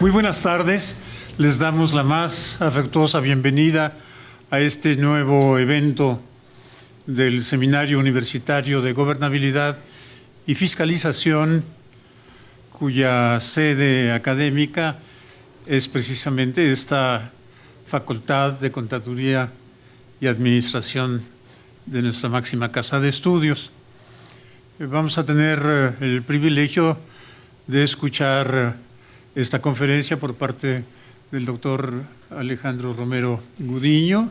Muy buenas tardes. Les damos la más afectuosa bienvenida a este nuevo evento del Seminario Universitario de Gobernabilidad y Fiscalización, cuya sede académica es precisamente esta Facultad de Contaduría y Administración de nuestra máxima casa de estudios. Vamos a tener el privilegio de escuchar esta conferencia por parte del doctor Alejandro Romero Gudiño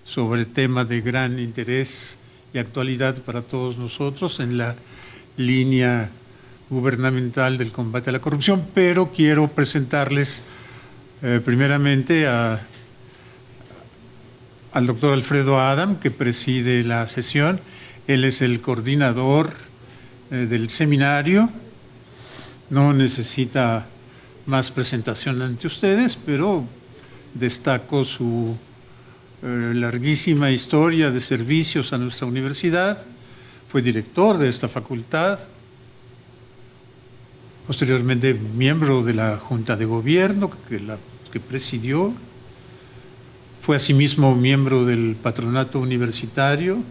sobre tema de gran interés y actualidad para todos nosotros en la línea gubernamental del combate a la corrupción, pero quiero presentarles primeramente al doctor Alfredo Adam, que preside la sesión. Él es el coordinador del seminario. No necesita más presentación ante ustedes, pero destaco su larguísima historia de servicios a nuestra universidad. Fue director de esta facultad, posteriormente miembro de la Junta de Gobierno que presidió. Fue asimismo miembro del patronato universitario,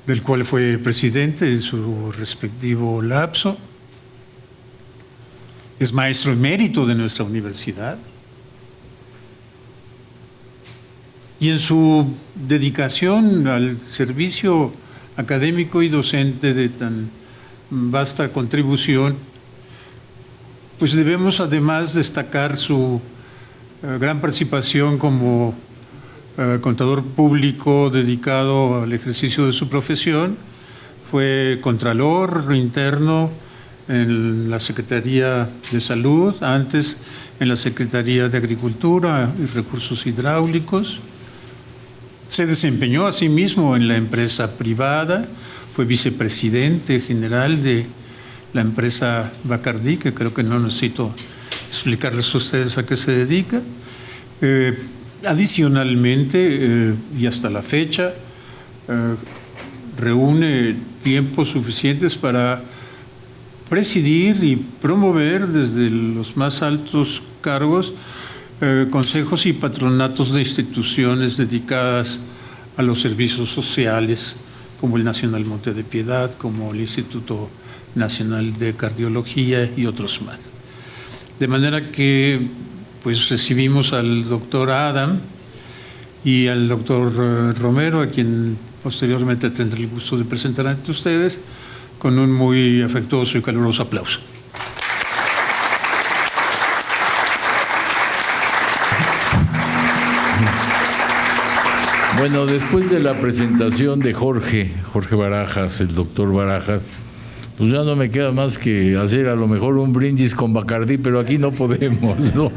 del cual fue presidente en su respectivo lapso. Es maestro emérito de nuestra universidad. Y en su dedicación al servicio académico y docente de tan vasta contribución, pues debemos además destacar su gran participación como contador público dedicado al ejercicio de su profesión. Fue contralor interno en la Secretaría de Salud, antes en la Secretaría de Agricultura y Recursos Hidráulicos. Se desempeñó asimismo en la empresa privada, fue vicepresidente general de la empresa Bacardí, que creo que no necesito explicarles a ustedes a qué se dedica. Adicionalmente, y hasta la fecha, reúne tiempos suficientes para presidir y promover desde los más altos cargos consejos y patronatos de instituciones dedicadas a los servicios sociales, como el Nacional Monte de Piedad, como el Instituto Nacional de Cardiología y otros más. De manera que pues recibimos al doctor Adam y al doctor Romero, a quien posteriormente tendré el gusto de presentar ante ustedes, con un muy afectuoso y caluroso aplauso. Bueno, después de la presentación de Jorge Barajas, el doctor Barajas, pues ya no me queda más que hacer a lo mejor un brindis con Bacardí, pero aquí no podemos, ¿no?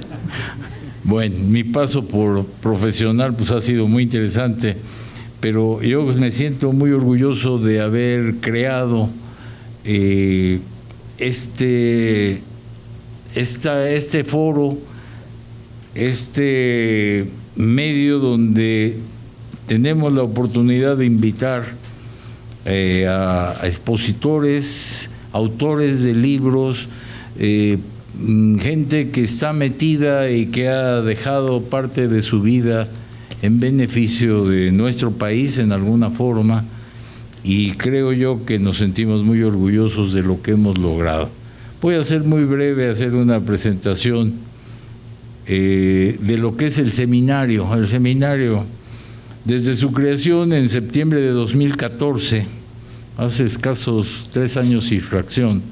Bueno, mi paso por profesional pues ha sido muy interesante, pero yo me siento muy orgulloso de haber creado este foro, este medio donde tenemos la oportunidad de invitar a expositores, autores de libros, gente que está metida y que ha dejado parte de su vida en beneficio de nuestro país en alguna forma, y creo yo que nos sentimos muy orgullosos de lo que hemos logrado. Voy a ser muy breve, hacer una presentación de lo que es el seminario. El seminario, desde su creación en septiembre de 2014, hace escasos 3 años y fracción,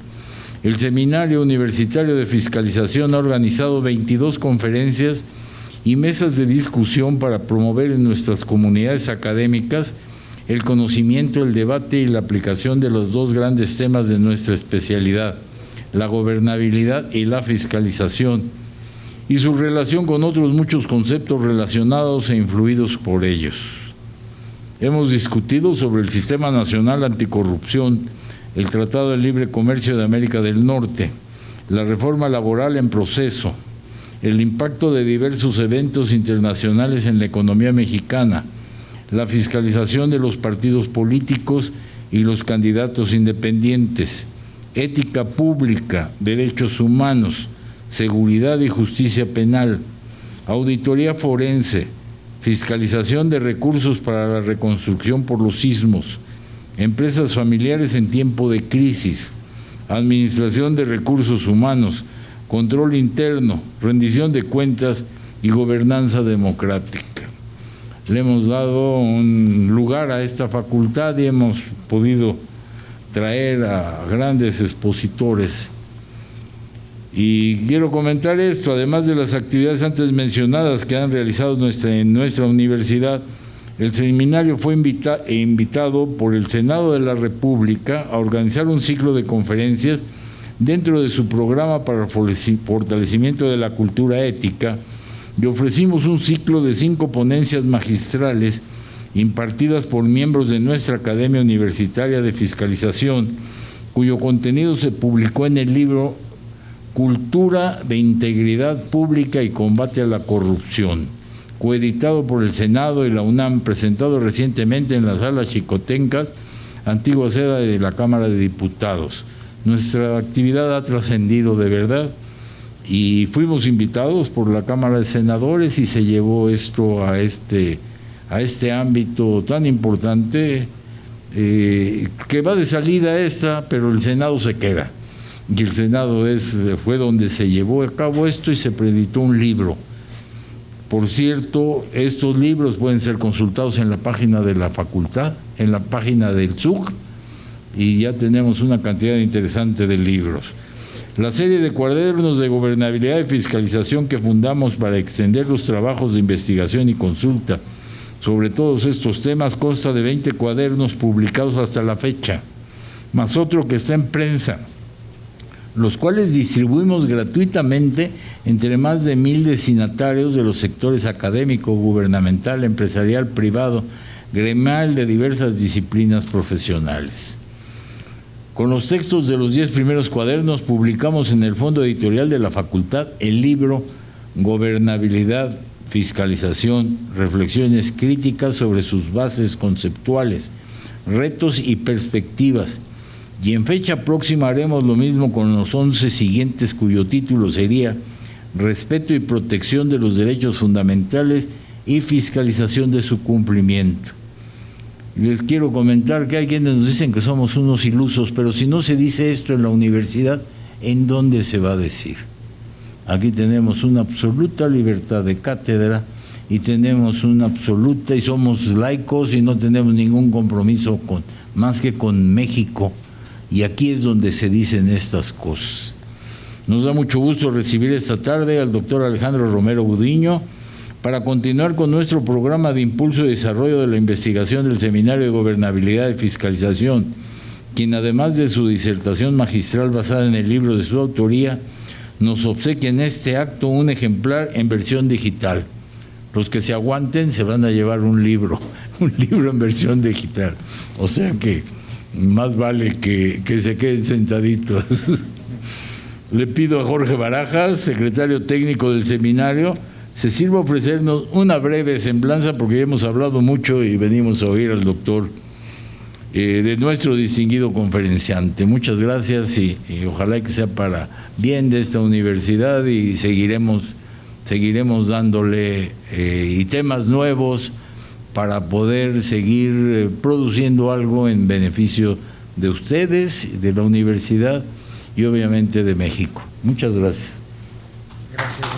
el Seminario Universitario de Fiscalización ha organizado 22 conferencias y mesas de discusión para promover en nuestras comunidades académicas el conocimiento, el debate y la aplicación de los 2 grandes temas de nuestra especialidad, la gobernabilidad y la fiscalización, y su relación con otros muchos conceptos relacionados e influidos por ellos. Hemos discutido sobre el Sistema Nacional Anticorrupción, el Tratado de Libre Comercio de América del Norte, la reforma laboral en proceso, el impacto de diversos eventos internacionales en la economía mexicana, la fiscalización de los partidos políticos y los candidatos independientes, ética pública, derechos humanos, seguridad y justicia penal, auditoría forense, fiscalización de recursos para la reconstrucción por los sismos, empresas familiares en tiempo de crisis, administración de recursos humanos, control interno, rendición de cuentas y gobernanza democrática. Le hemos dado un lugar a esta facultad y hemos podido traer a grandes expositores. Y quiero comentar esto, además de las actividades antes mencionadas que han realizado en nuestra universidad, el seminario fue invitado por el Senado de la República a organizar un ciclo de conferencias dentro de su programa para el fortalecimiento de la cultura ética, y ofrecimos un ciclo de 5 ponencias magistrales impartidas por miembros de nuestra Academia Universitaria de Fiscalización, cuyo contenido se publicó en el libro Cultura de Integridad Pública y Combate a la Corrupción, coeditado por el Senado y la UNAM, presentado recientemente en la Sala Xicotencas, antigua sede de la Cámara de Diputados. Nuestra actividad ha trascendido de verdad y fuimos invitados por la Cámara de Senadores y se llevó esto a este ámbito tan importante que va de salida esta, pero el Senado se queda. Y el Senado fue donde se llevó a cabo esto y se predicó un libro. Por cierto, estos libros pueden ser consultados en la página de la facultad, en la página del SUC, y ya tenemos una cantidad interesante de libros. La serie de cuadernos de gobernabilidad y fiscalización que fundamos para extender los trabajos de investigación y consulta sobre todos estos temas consta de 20 cuadernos publicados hasta la fecha, más otro que está en prensa, los cuales distribuimos gratuitamente entre más de 1000 destinatarios de los sectores académico, gubernamental, empresarial, privado, gremial, de diversas disciplinas profesionales. Con los textos de los 10 primeros cuadernos publicamos en el fondo editorial de la facultad el libro Gobernabilidad, Fiscalización, Reflexiones críticas sobre sus bases conceptuales, retos y perspectivas. Y en fecha próxima haremos lo mismo con los 11 siguientes, cuyo título sería Respeto y protección de los derechos fundamentales y fiscalización de su cumplimiento. Les quiero comentar que hay quienes nos dicen que somos unos ilusos, pero si no se dice esto en la universidad, ¿en dónde se va a decir? Aquí tenemos una absoluta libertad de cátedra y tenemos una absoluta, y somos laicos y no tenemos ningún compromiso más que con México. Y aquí es donde se dicen estas cosas. Nos da mucho gusto recibir esta tarde al doctor Alejandro Romero Gudiño para continuar con nuestro programa de impulso y desarrollo de la investigación del Seminario de Gobernabilidad y Fiscalización, quien además de su disertación magistral basada en el libro de su autoría, nos obsequia en este acto un ejemplar en versión digital. Los que se aguanten se van a llevar un libro en versión digital. O sea que más vale que se queden sentaditos. Le pido a Jorge Barajas, secretario técnico del seminario, se sirva a ofrecernos una breve semblanza, porque ya hemos hablado mucho y venimos a oír al doctor de nuestro distinguido conferenciante. Muchas gracias y ojalá que sea para bien de esta universidad y seguiremos dándole y temas nuevos para poder seguir produciendo algo en beneficio de ustedes, de la universidad y obviamente de México. Muchas gracias. Gracias.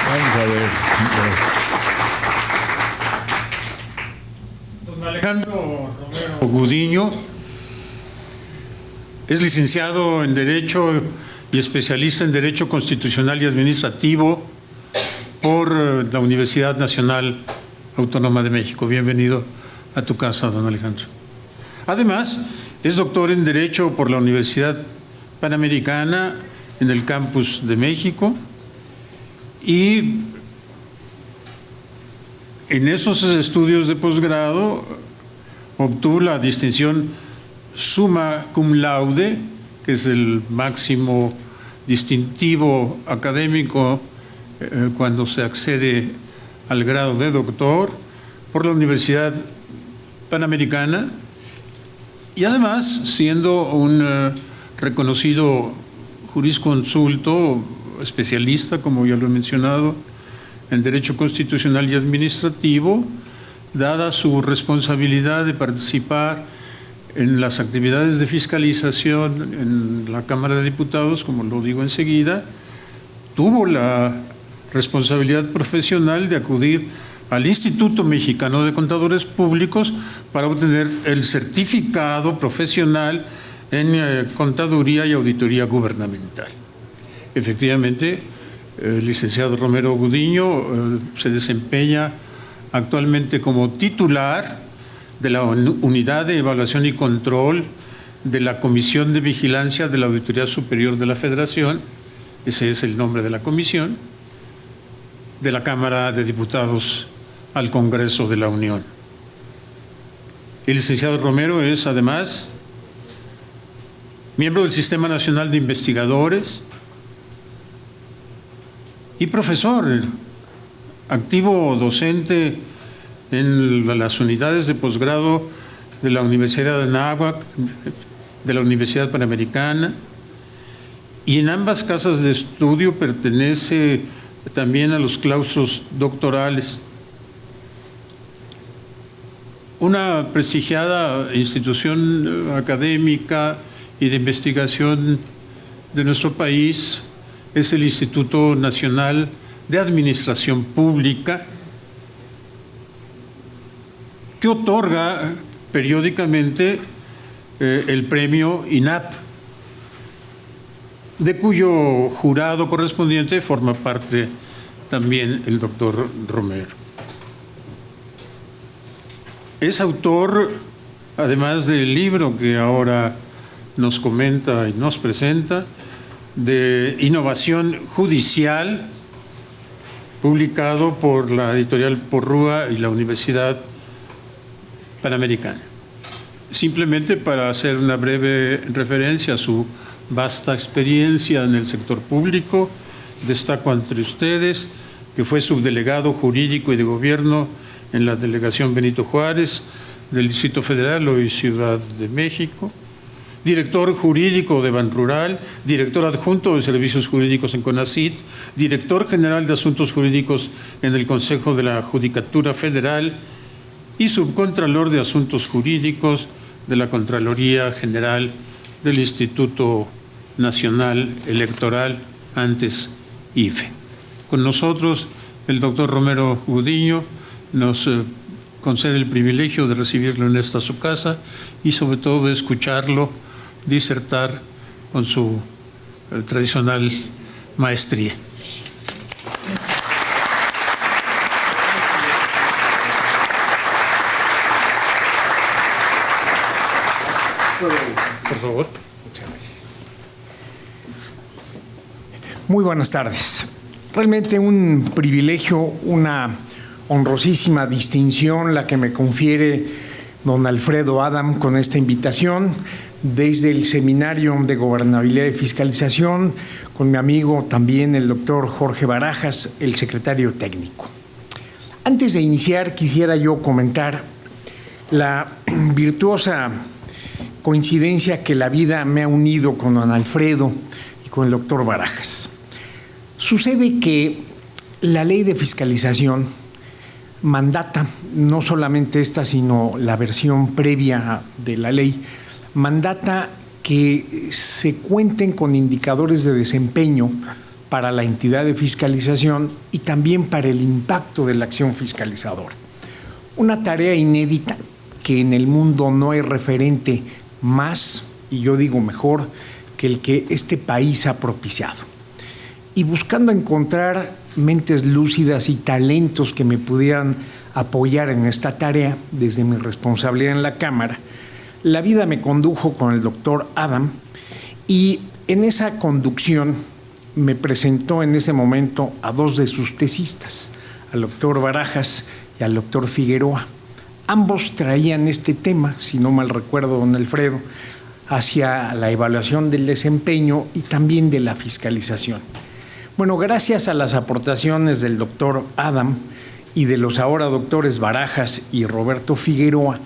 Vamos a ver. Don Alejandro Romero Gudiño es licenciado en Derecho y especialista en Derecho Constitucional y Administrativo por la Universidad Nacional Autónoma de México. Bienvenido a tu casa, don Alejandro. Además, es doctor en Derecho por la Universidad Panamericana en el Campus de México y en esos estudios de posgrado obtuvo la distinción Summa Cum Laude, que es el máximo distintivo académico cuando se accede al grado de doctor por la Universidad Panamericana y además siendo un reconocido jurisconsulto, especialista, como ya lo he mencionado, en Derecho Constitucional y Administrativo, dada su responsabilidad de participar en las actividades de fiscalización en la Cámara de Diputados, como lo digo enseguida, tuvo la responsabilidad profesional de acudir al Instituto Mexicano de Contadores Públicos para obtener el certificado profesional en Contaduría y Auditoría Gubernamental. Efectivamente, el licenciado Romero Gudiño se desempeña actualmente como titular de la Unidad de Evaluación y Control de la Comisión de Vigilancia de la Auditoría Superior de la Federación, ese es el nombre de la comisión, de la Cámara de Diputados al Congreso de la Unión. El licenciado Romero es además miembro del Sistema Nacional de Investigadores y profesor, activo docente en las unidades de posgrado de la Universidad de Anáhuac, de la Universidad Panamericana, y en ambas casas de estudio pertenece también a los claustros doctorales. Una prestigiada institución académica y de investigación de nuestro país es el Instituto Nacional de Administración Pública, que otorga periódicamente el premio INAP, de cuyo jurado correspondiente forma parte también el doctor Romero. Es autor, además del libro que ahora nos comenta y nos presenta, de Innovación Judicial, publicado por la editorial Porrúa y la Universidad Panamericana. Simplemente para hacer una breve referencia a su vasta experiencia en el sector público, destaco entre ustedes que fue subdelegado jurídico y de gobierno en la delegación Benito Juárez del Distrito Federal, hoy Ciudad de México, director jurídico de Banrural, director adjunto de Servicios Jurídicos en CONACYT, director general de Asuntos Jurídicos en el Consejo de la Judicatura Federal y subcontralor de Asuntos Jurídicos de la Contraloría General del Instituto Nacional Electoral, antes IFE. Con nosotros el doctor Romero Gudiño nos concede el privilegio de recibirlo en esta su casa y sobre todo de escucharlo disertar con su tradicional maestría. Por favor. Muchas gracias. Muy buenas tardes. Realmente un privilegio, una honrosísima distinción la que me confiere don Alfredo Adam con esta invitación desde el Seminario de Gobernabilidad y Fiscalización, con mi amigo también el doctor Jorge Barajas, el secretario técnico. Antes de iniciar, quisiera yo comentar la virtuosa coincidencia que la vida me ha unido con don Alfredo y con el doctor Barajas. Sucede que la ley de fiscalización mandata, no solamente esta, sino la versión previa de la ley, mandata que se cuenten con indicadores de desempeño para la entidad de fiscalización y también para el impacto de la acción fiscalizadora. Una tarea inédita que en el mundo no hay referente más, y yo digo mejor, que el que este país ha propiciado. Y buscando encontrar mentes lúcidas y talentos que me pudieran apoyar en esta tarea desde mi responsabilidad en la Cámara, la vida me condujo con el doctor Adam y en esa conducción me presentó en ese momento a dos de sus tesistas, al doctor Barajas y al doctor Figueroa. Ambos traían este tema, si no mal recuerdo, don Alfredo, hacia la evaluación del desempeño y también de la fiscalización. Bueno, gracias a las aportaciones del doctor Adam y de los ahora doctores Barajas y Roberto Figueroa,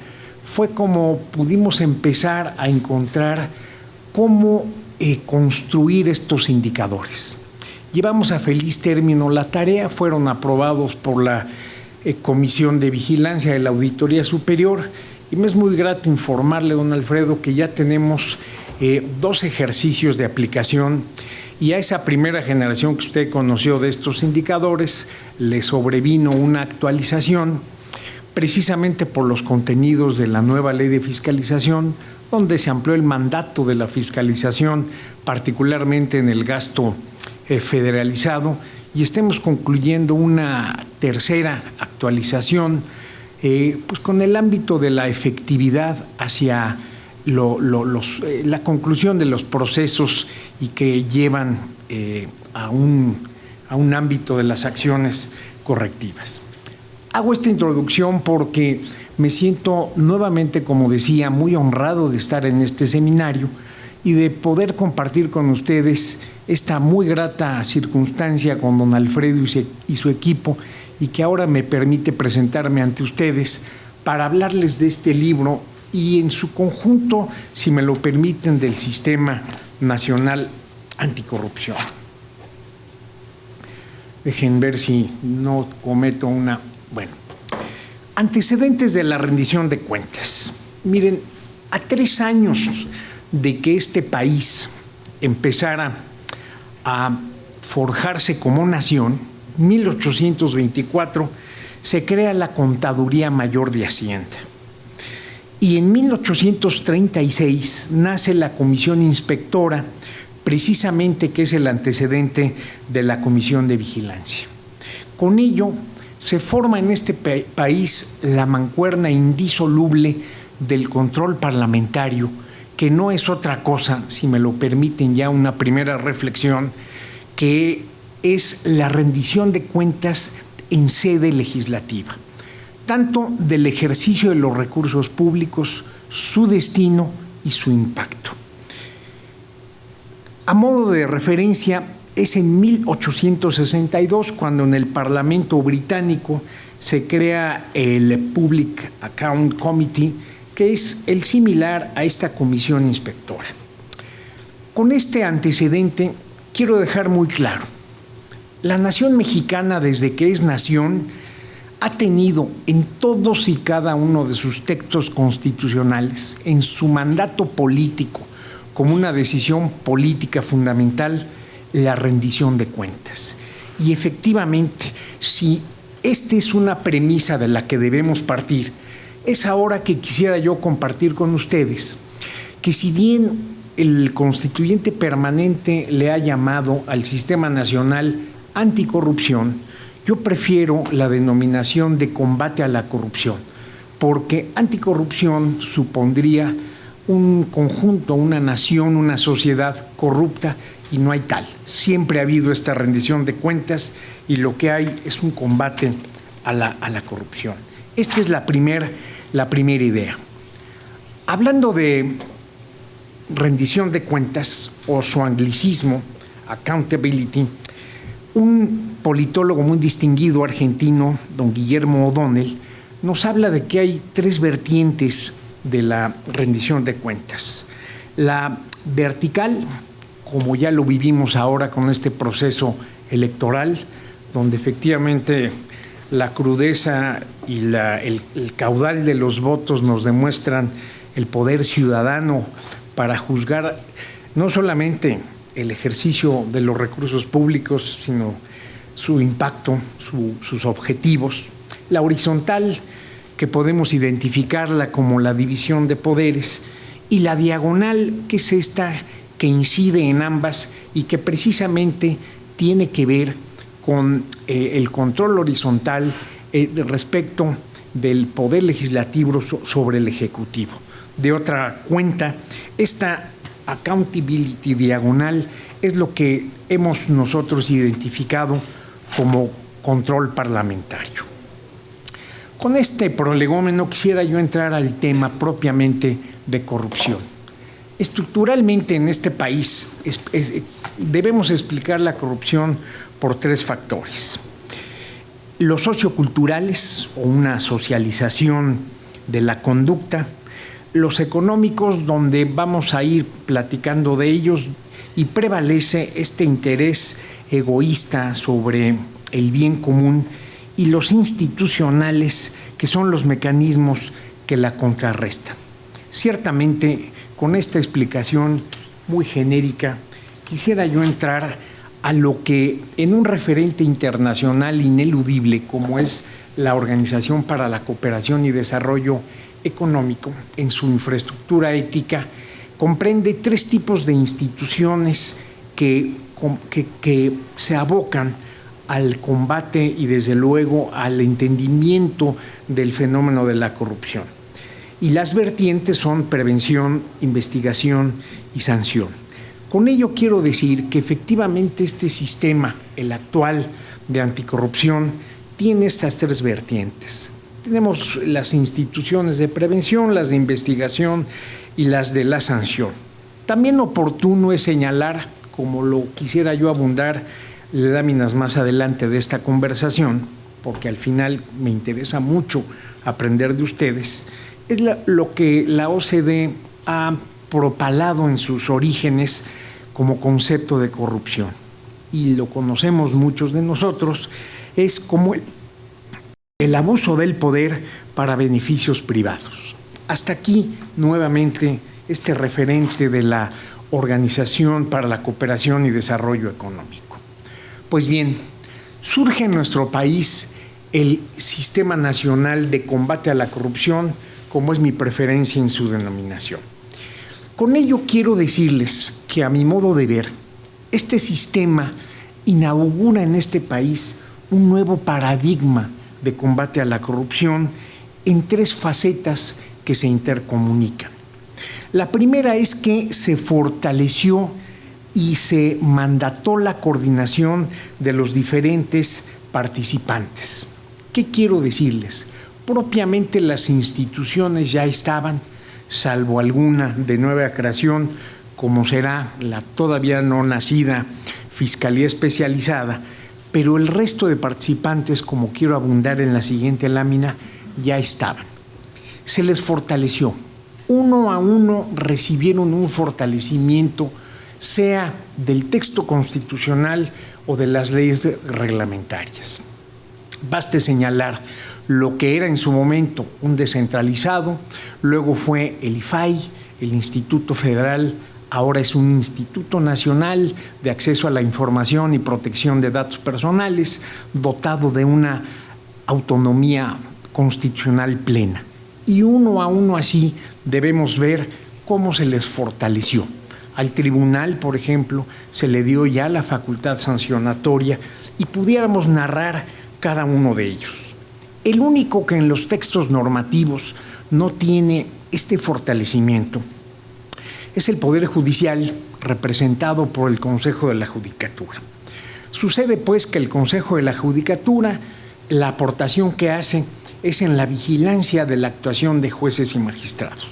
fue como pudimos empezar a encontrar cómo construir estos indicadores. Llevamos a feliz término la tarea, fueron aprobados por la Comisión de Vigilancia de la Auditoría Superior y me es muy grato informarle, don Alfredo, que ya tenemos 2 ejercicios de aplicación y a esa primera generación que usted conoció de estos indicadores le sobrevino una actualización precisamente por los contenidos de la nueva ley de fiscalización, donde se amplió el mandato de la fiscalización, particularmente en el gasto federalizado, y estemos concluyendo una tercera actualización pues con el ámbito de la efectividad hacia la conclusión de los procesos y que llevan a un ámbito de las acciones correctivas. Hago esta introducción porque me siento nuevamente, como decía, muy honrado de estar en este seminario y de poder compartir con ustedes esta muy grata circunstancia con don Alfredo y su equipo, y que ahora me permite presentarme ante ustedes para hablarles de este libro y en su conjunto, si me lo permiten, del Sistema Nacional Anticorrupción. Dejen ver si no cometo una... Bueno, antecedentes de la rendición de cuentas. Miren, a 3 años de que este país empezara a forjarse como nación, 1824, se crea la Contaduría Mayor de Hacienda. Y en 1836 nace la Comisión Inspectora, precisamente que es el antecedente de la Comisión de Vigilancia. Con ello, se forma en este país la mancuerna indisoluble del control parlamentario, que no es otra cosa, si me lo permiten ya una primera reflexión, que es la rendición de cuentas en sede legislativa, tanto del ejercicio de los recursos públicos, su destino y su impacto. A modo de referencia, es en 1862 cuando en el Parlamento británico se crea el Public Account Committee, que es el similar a esta comisión inspectora. Con este antecedente quiero dejar muy claro, la nación mexicana desde que es nación ha tenido en todos y cada uno de sus textos constitucionales, en su mandato político, como una decisión política fundamental, la rendición de cuentas. Y efectivamente, si esta es una premisa de la que debemos partir, es ahora que quisiera yo compartir con ustedes que si bien el constituyente permanente le ha llamado al Sistema Nacional Anticorrupción, yo prefiero la denominación de combate a la corrupción, porque anticorrupción supondría un conjunto, una nación, una sociedad corrupta, y no hay tal. Siempre ha habido esta rendición de cuentas y lo que hay es un combate a la corrupción. Esta es la primera idea. Hablando de rendición de cuentas o su anglicismo, accountability, un politólogo muy distinguido argentino, don Guillermo O'Donnell, nos habla de que hay 3 vertientes de la rendición de cuentas. La vertical, como ya lo vivimos ahora con este proceso electoral, donde efectivamente la crudeza y el caudal de los votos nos demuestran el poder ciudadano para juzgar no solamente el ejercicio de los recursos públicos, sino su impacto, sus objetivos. La horizontal, que podemos identificarla como la división de poderes, y la diagonal, que es esta que incide en ambas y que precisamente tiene que ver con el control horizontal respecto del poder legislativo sobre el ejecutivo. De otra cuenta, esta accountability diagonal es lo que hemos nosotros identificado como control parlamentario. Con este prolegómeno quisiera yo entrar al tema propiamente de corrupción. Estructuralmente en este país debemos explicar la corrupción por 3 factores. Los socioculturales, o una socialización de la conducta, los económicos, donde vamos a ir platicando de ellos, y prevalece este interés egoísta sobre el bien común, y los institucionales, que son los mecanismos que la contrarrestan. Ciertamente, con esta explicación muy genérica, quisiera yo entrar a lo que en un referente internacional ineludible como es la Organización para la Cooperación y Desarrollo Económico, en su infraestructura ética, comprende 3 tipos de instituciones que se abocan al combate y desde luego al entendimiento del fenómeno de la corrupción. Y las vertientes son prevención, investigación y sanción. Con ello quiero decir que efectivamente este sistema, el actual de anticorrupción, tiene estas 3 vertientes. Tenemos las instituciones de prevención, las de investigación y las de la sanción. También oportuno es señalar, como lo quisiera yo abundar láminas más adelante de esta conversación, porque al final me interesa mucho aprender de ustedes, es lo que la OCDE ha propalado en sus orígenes como concepto de corrupción. Y lo conocemos muchos de nosotros, es como el abuso del poder para beneficios privados. Hasta aquí, nuevamente, este referente de la Organización para la Cooperación y Desarrollo Económico. Pues bien, surge en nuestro país el Sistema Nacional de Combate a la Corrupción, como es mi preferencia en su denominación. Con ello quiero decirles que, a mi modo de ver, este sistema inaugura en este país un nuevo paradigma de combate a la corrupción en 3 facetas que se intercomunican. La primera es que se fortaleció y se mandató la coordinación de los diferentes participantes. ¿Qué quiero decirles? Propiamente las instituciones ya estaban, salvo alguna de nueva creación, como será la todavía no nacida Fiscalía Especializada, pero el resto de participantes, como quiero abundar en la siguiente lámina, ya estaban. Se les fortaleció. Uno a uno recibieron un fortalecimiento, sea del texto constitucional o de las leyes reglamentarias. Baste señalar lo que era en su momento un descentralizado, luego fue el IFAI, el Instituto Federal, ahora es un Instituto Nacional de Acceso a la Información y Protección de Datos Personales, dotado de una autonomía constitucional plena. Y uno a uno así debemos ver cómo se les fortaleció. Al tribunal, por ejemplo, se le dio ya la facultad sancionatoria y pudiéramos narrar cada uno de ellos. El único que en los textos normativos no tiene este fortalecimiento es el Poder Judicial, representado por el Consejo de la Judicatura. Sucede pues que el Consejo de la Judicatura, la aportación que hace es en la vigilancia de la actuación de jueces y magistrados.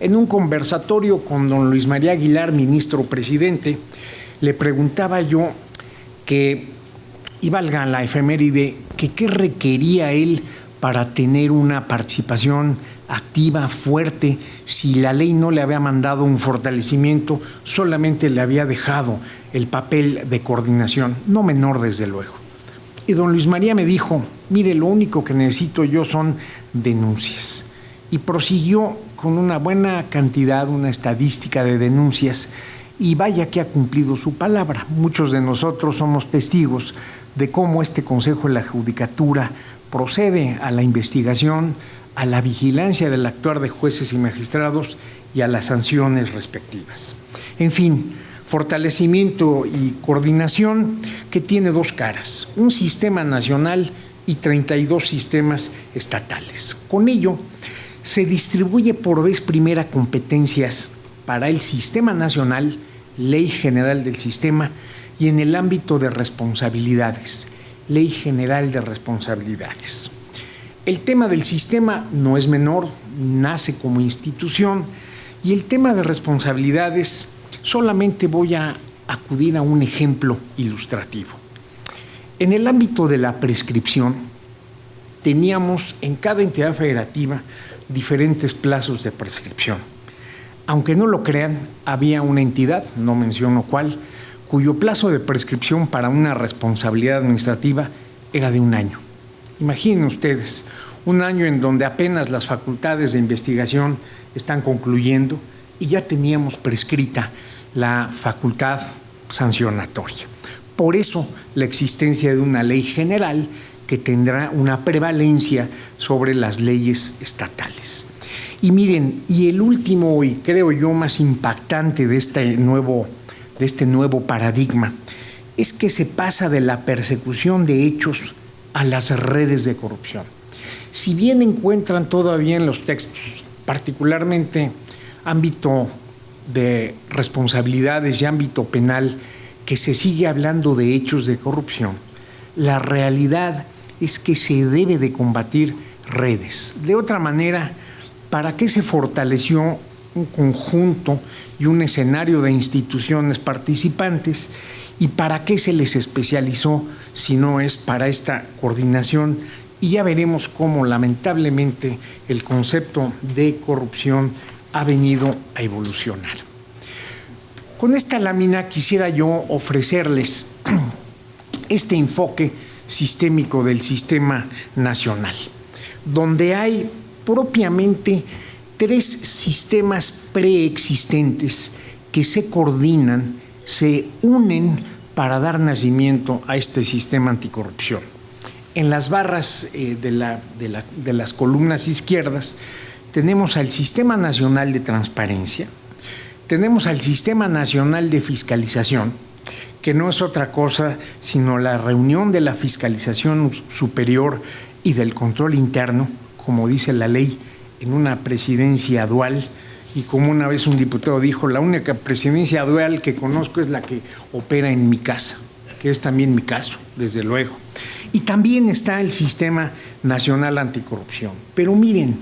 En un conversatorio con don Luis María Aguilar, ministro presidente, le preguntaba yo que, y valga la efeméride, que qué requería él para tener una participación activa, fuerte, si la ley no le había mandado un fortalecimiento, solamente le había dejado el papel de coordinación, no menor desde luego. Y don Luis María me dijo, mire, lo único que necesito yo son denuncias. Y prosiguió con una buena cantidad, una estadística de denuncias, y vaya que ha cumplido su palabra. Muchos de nosotros somos testigos de cómo este Consejo de la Judicatura procede a la investigación, a la vigilancia del actuar de jueces y magistrados y a las sanciones respectivas. En fin, fortalecimiento y coordinación que tiene 2 caras, un sistema nacional y 32 sistemas estatales. Con ello, se distribuye por vez primera competencias para el sistema nacional, Ley General del Sistema, y en el ámbito de responsabilidades, Ley General de Responsabilidades. El tema del sistema no es menor, nace como institución, y el tema de responsabilidades solamente voy a acudir a un ejemplo ilustrativo. En el ámbito de la prescripción, teníamos en cada entidad federativa diferentes plazos de prescripción. Aunque no lo crean, había una entidad, no menciono cuál, cuyo plazo de prescripción para una responsabilidad administrativa era de 1 año. Imaginen ustedes, 1 año en donde apenas las facultades de investigación están concluyendo y ya teníamos prescrita la facultad sancionatoria. Por eso la existencia de una ley general que tendrá una prevalencia sobre las leyes estatales. Y miren, y el último y creo yo más impactante de este nuevo paradigma es que se pasa de la persecución de hechos a las redes de corrupción. Si bien encuentran todavía en los textos, particularmente ámbito de responsabilidades y ámbito penal, que se sigue hablando de hechos de corrupción, la realidad es que se debe de combatir redes. De otra manera, ¿para qué se fortaleció un conjunto y un escenario de instituciones participantes y para qué se les especializó si no es para esta coordinación? Y ya veremos cómo lamentablemente el concepto de corrupción ha venido a evolucionar. Con esta lámina quisiera yo ofrecerles este enfoque sistémico del sistema nacional, donde hay propiamente 3 sistemas preexistentes que se coordinan, se unen para dar nacimiento a este sistema anticorrupción. En las barras de las columnas izquierdas tenemos al Sistema Nacional de Transparencia, tenemos al Sistema Nacional de Fiscalización, que no es otra cosa sino la reunión de la fiscalización superior y del control interno, como dice la ley, en una presidencia dual, y como una vez un diputado dijo, la única presidencia dual que conozco es la que opera en mi casa, que es también mi caso, desde luego. Y también está el Sistema Nacional Anticorrupción. Pero miren,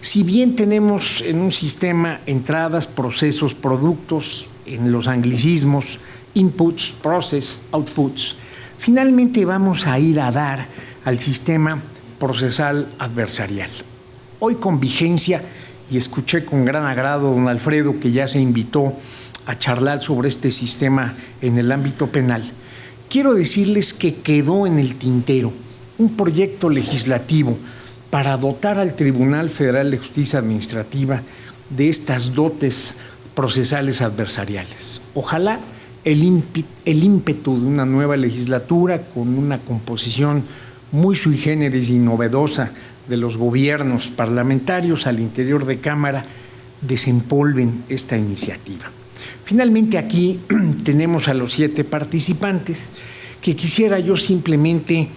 si bien tenemos en un sistema entradas, procesos, productos, en los anglicismos, inputs, process, outputs, finalmente vamos a ir a dar al sistema procesal adversarial. Hoy con vigencia, y escuché con gran agrado a don Alfredo que ya se invitó a charlar sobre este sistema en el ámbito penal, quiero decirles que quedó en el tintero un proyecto legislativo para dotar al Tribunal Federal de Justicia Administrativa de estas dotes procesales adversariales. Ojalá el ímpetu de una nueva legislatura con una composición muy sui generis y novedosa de los gobiernos parlamentarios al interior de Cámara desempolven esta iniciativa. Finalmente aquí tenemos a los 7 participantes que quisiera yo simplemente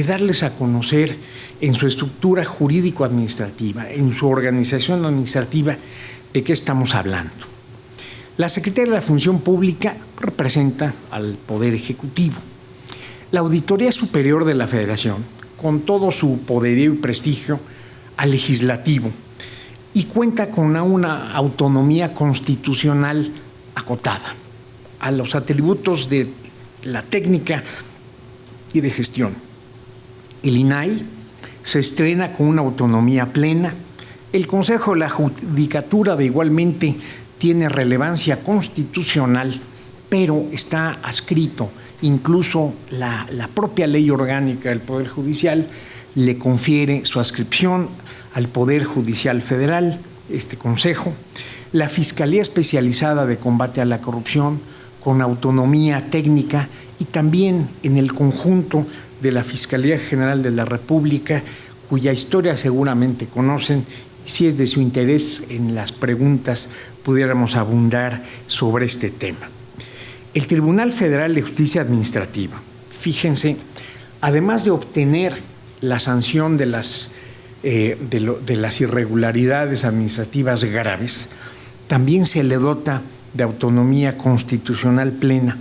darles a conocer en su estructura jurídico-administrativa, en su organización administrativa, de qué estamos hablando. La Secretaría de la Función Pública representa al Poder Ejecutivo. La Auditoría Superior de la Federación, con todo su poderío y prestigio, al Legislativo, y cuenta con una autonomía constitucional acotada a los atributos de la técnica y de gestión. El INAI se estrena con una autonomía plena. El Consejo de la Judicatura de igualmente tiene relevancia constitucional, pero está adscrito, incluso la propia ley orgánica del Poder Judicial le confiere su adscripción al Poder Judicial Federal, este Consejo. La Fiscalía Especializada de Combate a la Corrupción, con autonomía técnica, y también en el conjunto de la Fiscalía General de la República, cuya historia seguramente conocen, y si es de su interés en las preguntas pudiéramos abundar sobre este tema. El Tribunal Federal de Justicia Administrativa, fíjense, además de obtener la sanción de las irregularidades administrativas graves, también se le dota de autonomía constitucional plena.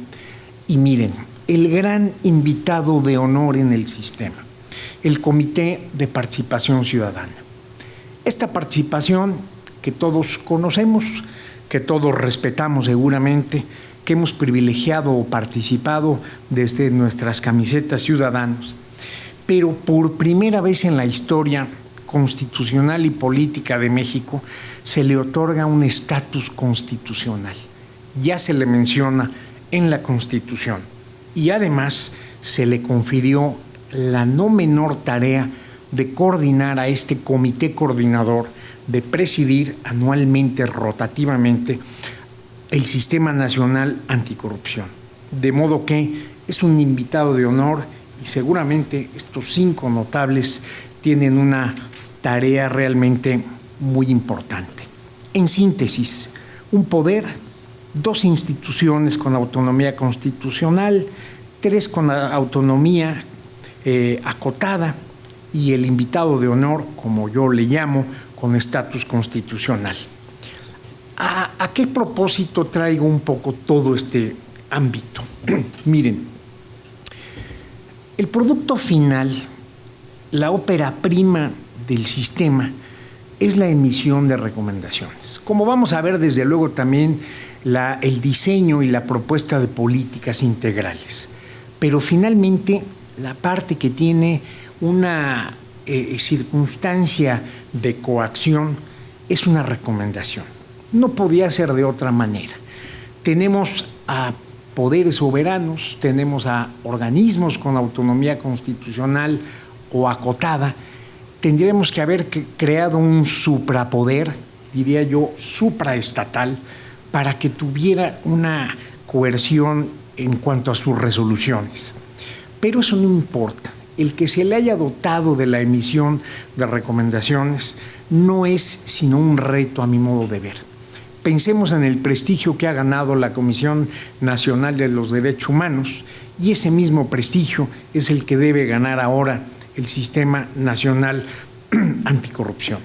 Y miren, el gran invitado de honor en el sistema, el Comité de Participación Ciudadana. Esta participación que todos conocemos, que todos respetamos seguramente, que hemos privilegiado o participado desde nuestras camisetas ciudadanos, pero por primera vez en la historia constitucional y política de México se le otorga un estatus constitucional. Ya se le menciona en la Constitución y además se le confirió la no menor tarea de coordinar a este comité coordinador, de presidir anualmente, rotativamente, el Sistema Nacional Anticorrupción. De modo que es un invitado de honor y seguramente estos 5 notables tienen una tarea realmente muy importante. En síntesis, un poder, 2 instituciones con autonomía constitucional, 3 con autonomía acotada y el invitado de honor, como yo le llamo, con estatus constitucional. ¿A qué propósito traigo un poco todo este ámbito? Miren, el producto final, la ópera prima del sistema, es la emisión de recomendaciones. Como vamos a ver, desde luego también el diseño y la propuesta de políticas integrales. Pero finalmente, la parte que tiene una circunstancia de coacción es una recomendación. No podía ser de otra manera. Tenemos a poderes soberanos, tenemos a organismos con autonomía constitucional o acotada. Tendríamos que haber creado un suprapoder, diría yo, supraestatal, para que tuviera una coerción en cuanto a sus resoluciones. Pero eso no importa. El que se le haya dotado de la emisión de recomendaciones no es sino un reto a mi modo de ver. Pensemos en el prestigio que ha ganado la Comisión Nacional de los Derechos Humanos y ese mismo prestigio es el que debe ganar ahora el Sistema Nacional Anticorrupción.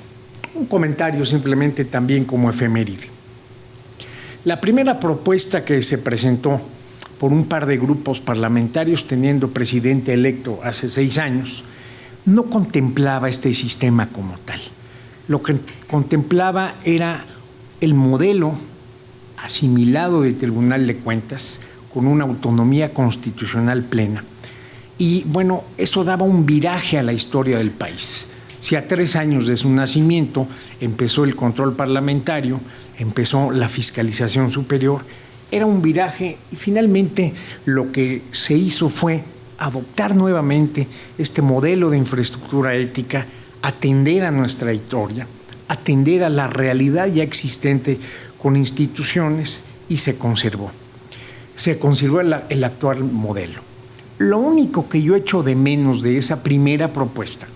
Un comentario simplemente también como efeméride. La primera propuesta que se presentó por un par de grupos parlamentarios, teniendo presidente electo hace 6 años, no contemplaba este sistema como tal. Lo que contemplaba era el modelo asimilado de Tribunal de Cuentas con una autonomía constitucional plena. Y bueno, eso daba un viraje a la historia del país. Si a 3 años de su nacimiento empezó el control parlamentario, empezó la fiscalización superior, era un viraje y finalmente lo que se hizo fue adoptar nuevamente este modelo de infraestructura ética, atender a nuestra historia, atender a la realidad ya existente con instituciones y se conservó. Se conservó el actual modelo. Lo único que yo echo de menos de esa primera propuesta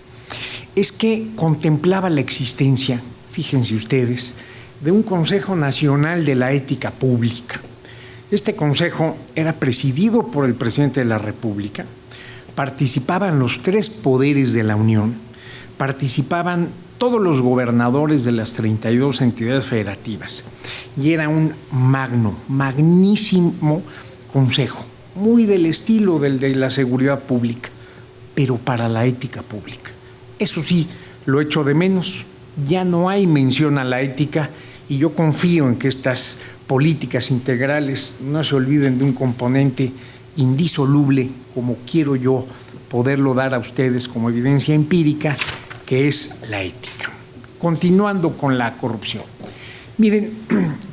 es que contemplaba la existencia, fíjense ustedes, de un Consejo Nacional de la Ética Pública. Este consejo era presidido por el presidente de la República, participaban los 3 poderes de la Unión, participaban todos los gobernadores de las 32 entidades federativas y era un magnísimo consejo, muy del estilo del de la seguridad pública, pero para la ética pública. Eso sí, lo echo de menos, ya no hay mención a la ética y yo confío en que estas políticas integrales no se olviden de un componente indisoluble, como quiero yo poderlo dar a ustedes como evidencia empírica, que es la ética. Continuando con la corrupción. Miren,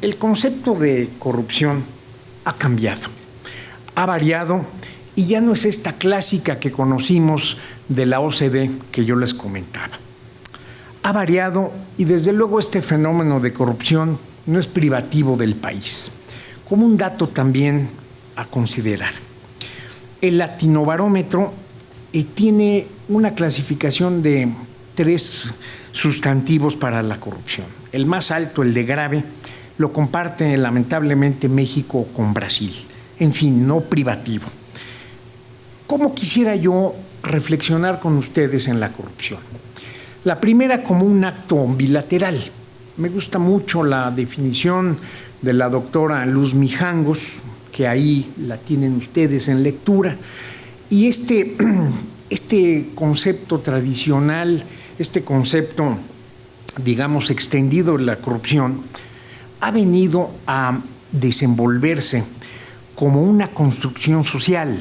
el concepto de corrupción ha cambiado, ha variado y ya no es esta clásica que conocimos de la OCDE que yo les comentaba. Ha variado y desde luego este fenómeno de corrupción no es privativo del país. Como un dato también a considerar, el Latinobarómetro tiene una clasificación de 3 sustantivos para la corrupción. El más alto, el de grave, lo comparte lamentablemente México con Brasil. En fin, no privativo. ¿Cómo quisiera yo reflexionar con ustedes en la corrupción? La primera, como un acto bilateral. Me gusta mucho la definición de la doctora Luz Mijangos, que ahí la tienen ustedes en lectura, y este concepto tradicional, este concepto, digamos, extendido de la corrupción, ha venido a desenvolverse como una construcción social,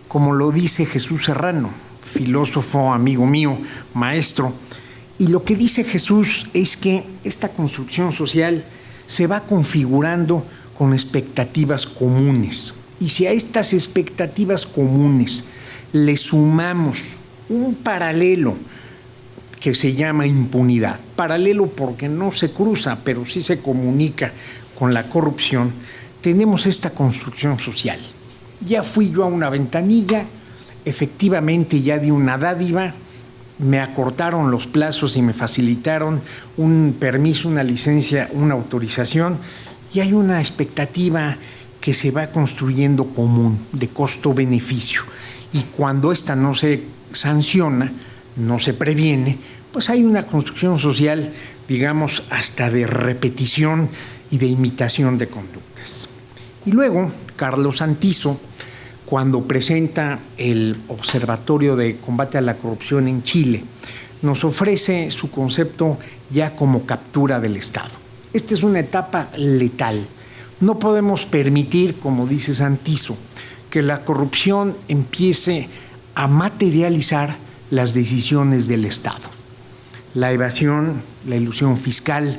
como lo dice Jesús Serrano, filósofo, amigo mío, maestro, Y lo que dice Jesús es que esta construcción social se va configurando con expectativas comunes. Y si a estas expectativas comunes le sumamos un paralelo que se llama impunidad, paralelo porque no se cruza, pero sí se comunica con la corrupción, tenemos esta construcción social. Ya fui yo a una ventanilla, efectivamente ya di una dádiva, me acortaron los plazos y me facilitaron un permiso, una licencia, una autorización, y hay una expectativa que se va construyendo común, de costo-beneficio. Y cuando esta no se sanciona, no se previene, pues hay una construcción social, digamos, hasta de repetición y de imitación de conductas. Y luego, Carlos Santiso, cuando presenta el Observatorio de Combate a la Corrupción en Chile, nos ofrece su concepto ya como captura del Estado. Esta es una etapa letal. No podemos permitir, como dice Santiso, que la corrupción empiece a materializar las decisiones del Estado. La evasión, la elusión fiscal,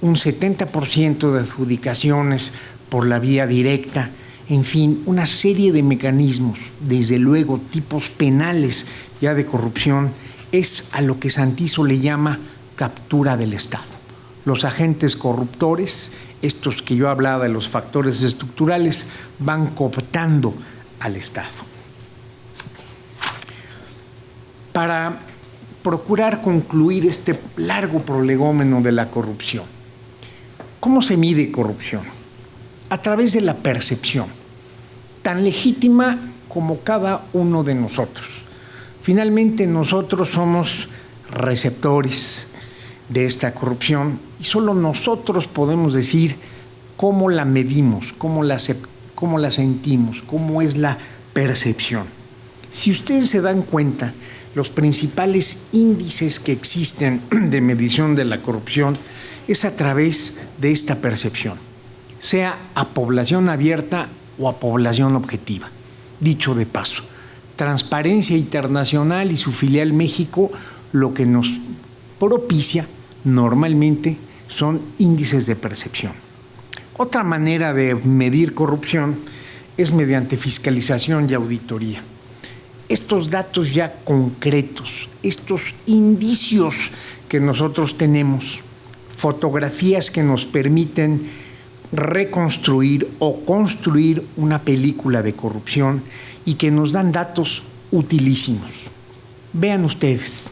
un 70% de adjudicaciones por la vía directa, en fin, una serie de mecanismos, desde luego tipos penales ya de corrupción, es a lo que Santiso le llama captura del Estado. Los agentes corruptores, estos que yo hablaba de los factores estructurales, van cooptando al Estado. Para procurar concluir este largo prolegómeno de la corrupción, ¿cómo se mide corrupción? A través de la percepción, tan legítima como cada uno de nosotros. Finalmente, nosotros somos receptores de esta corrupción y solo nosotros podemos decir cómo la medimos, cómo la sentimos, cómo es la percepción. Si ustedes se dan cuenta, los principales índices que existen de medición de la corrupción es a través de esta percepción, sea a población abierta o a población objetiva. Dicho de paso, Transparencia Internacional y su filial México lo que nos propicia normalmente son índices de percepción. Otra manera de medir corrupción es mediante fiscalización y auditoría. Estos datos ya concretos, estos indicios que nosotros tenemos, fotografías que nos permiten reconstruir o construir una película de corrupción y que nos dan datos utilísimos. Vean ustedes,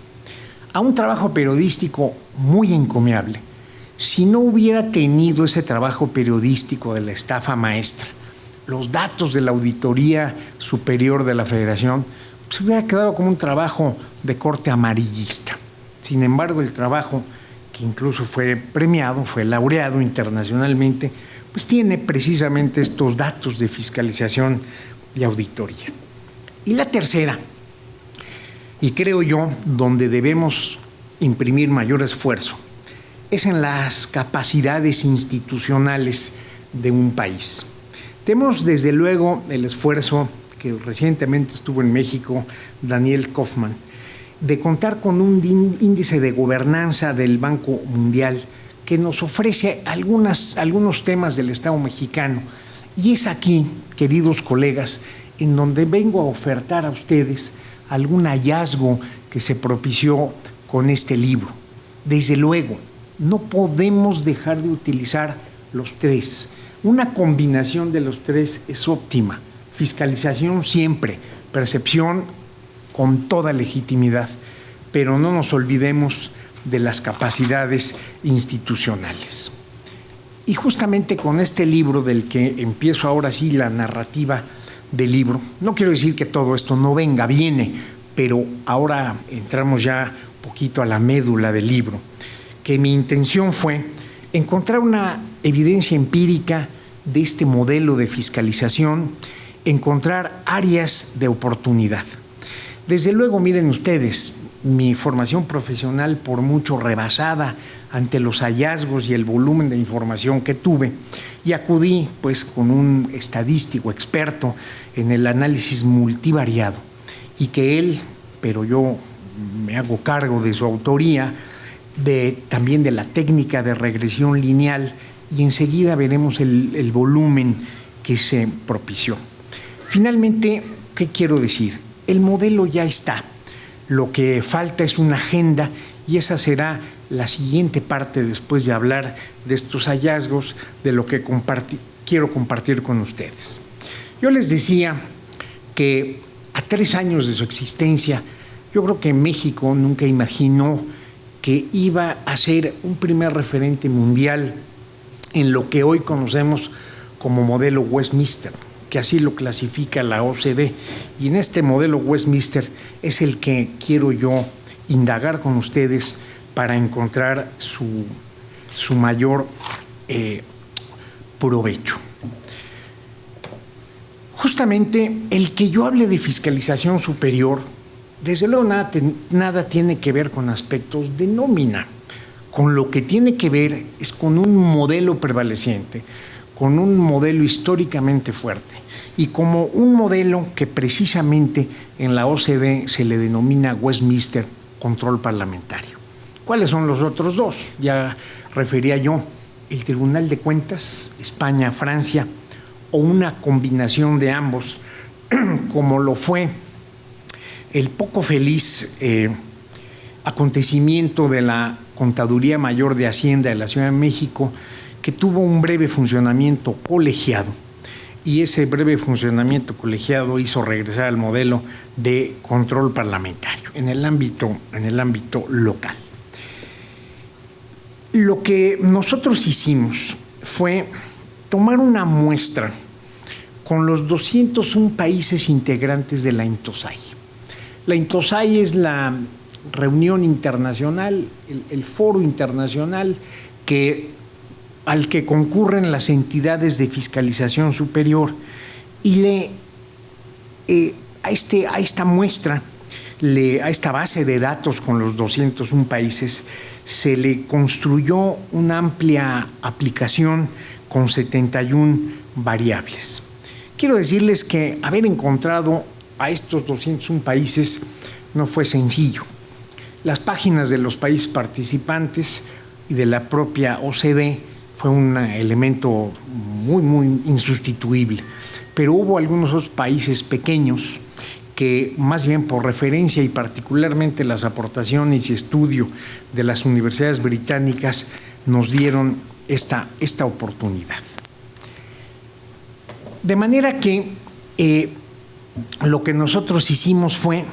a un trabajo periodístico muy encomiable, si no hubiera tenido ese trabajo periodístico de la estafa maestra, los datos de la Auditoría Superior de la Federación, se hubiera quedado como un trabajo de corte amarillista. Sin embargo, el trabajo, que incluso fue premiado, fue laureado internacionalmente, pues tiene precisamente estos datos de fiscalización y auditoría. Y la tercera, y creo yo, donde debemos imprimir mayor esfuerzo, es en las capacidades institucionales de un país. Tenemos desde luego el esfuerzo que recientemente estuvo en México, Daniel Kaufman, de contar con un índice de gobernanza del Banco Mundial que nos ofrece algunos temas del Estado mexicano. Y es aquí, queridos colegas, en donde vengo a ofertar a ustedes algún hallazgo que se propició con este libro. Desde luego, no podemos dejar de utilizar los tres. Una combinación de los tres es óptima. Fiscalización siempre, percepción con toda legitimidad, pero no nos olvidemos de las capacidades institucionales. Y justamente con este libro del que empiezo ahora sí la narrativa del libro, no quiero decir que todo esto no venga, viene, pero ahora entramos ya un poquito a la médula del libro, que mi intención fue encontrar una evidencia empírica de este modelo de fiscalización, encontrar áreas de oportunidad. Desde luego, miren ustedes, mi formación profesional por mucho rebasada ante los hallazgos y el volumen de información que tuve, y acudí pues con un estadístico experto en el análisis multivariado, y que él, pero yo me hago cargo de su autoría, también de la técnica de regresión lineal, y enseguida veremos el volumen que se propició. Finalmente, ¿qué quiero decir? El modelo ya está. Lo que falta es una agenda, y esa será la siguiente parte después de hablar de estos hallazgos, de lo que quiero compartir con ustedes. Yo les decía que a 3 años de su existencia, yo creo que México nunca imaginó que iba a ser un primer referente mundial en lo que hoy conocemos como modelo Westminster, que así lo clasifica la OCDE. Y en este modelo Westminster es el que quiero yo indagar con ustedes para encontrar su mayor provecho. Justamente el que yo hable de fiscalización superior, desde luego nada tiene que ver con aspectos de nómina. Con lo que tiene que ver es con un modelo prevaleciente, con un modelo históricamente fuerte, y como un modelo que precisamente en la OCDE se le denomina Westminster control parlamentario. ¿Cuáles son los otros dos? Ya refería yo, el Tribunal de Cuentas, España, Francia, o una combinación de ambos, como lo fue el poco feliz acontecimiento de la Contaduría Mayor de Hacienda de la Ciudad de México, que tuvo un breve funcionamiento colegiado, y ese breve funcionamiento colegiado hizo regresar al modelo de control parlamentario en el ámbito local. Lo que nosotros hicimos fue tomar una muestra con los 201 países integrantes de la INTOSAI. La INTOSAI es la reunión internacional, el foro internacional al que concurren las entidades de fiscalización superior, y a esta muestra, a esta base de datos con los 201 países, se le construyó una amplia aplicación con 71 variables. Quiero decirles que haber encontrado a estos 201 países no fue sencillo. Las páginas de los países participantes y de la propia OCDE fue un elemento muy, muy insustituible, pero hubo algunos otros países pequeños que, más bien por referencia y particularmente las aportaciones y estudio de las universidades británicas, nos dieron esta oportunidad. De manera que lo que nosotros hicimos fue,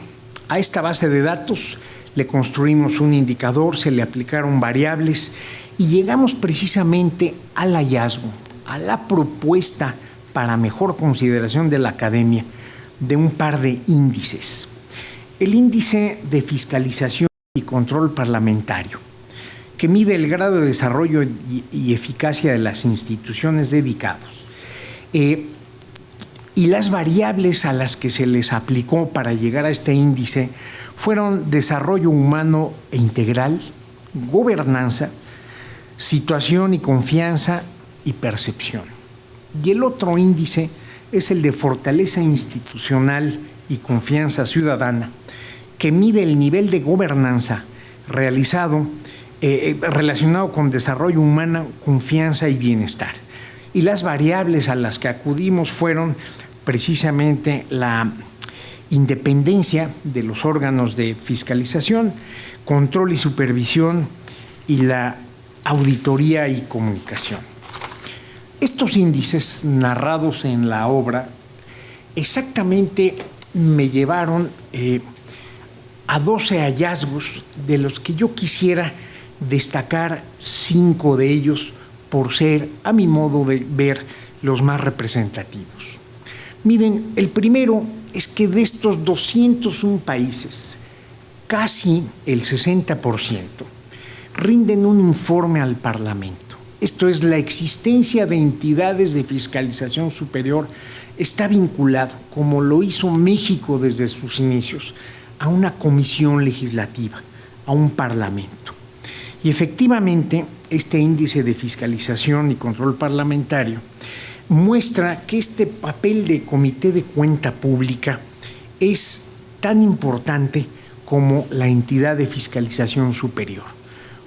a esta base de datos le construimos un indicador, se le aplicaron variables y llegamos precisamente al hallazgo, a la propuesta para mejor consideración de la academia de un par de índices. El índice de fiscalización y control parlamentario, que mide el grado de desarrollo y eficacia de las instituciones dedicadas, y las variables a las que se les aplicó para llegar a este índice fueron desarrollo humano e integral, gobernanza, situación y confianza y percepción. Y el otro índice es el de fortaleza institucional y confianza ciudadana, que mide el nivel de gobernanza relacionado con desarrollo humano, confianza y bienestar. Y las variables a las que acudimos fueron precisamente la independencia de los órganos de fiscalización, control y supervisión, y la auditoría y comunicación. Estos índices narrados en la obra exactamente me llevaron a 12 hallazgos, de los que yo quisiera destacar 5 de ellos por ser, a mi modo de ver, los más representativos. Miren, el primero es que de estos 201 países, casi el 60% rinden un informe al Parlamento. Esto es, la existencia de entidades de fiscalización superior está vinculado, como lo hizo México desde sus inicios, a una comisión legislativa, a un parlamento. Y efectivamente, este índice de fiscalización y control parlamentario muestra que este papel de comité de cuenta pública es tan importante como la entidad de fiscalización superior.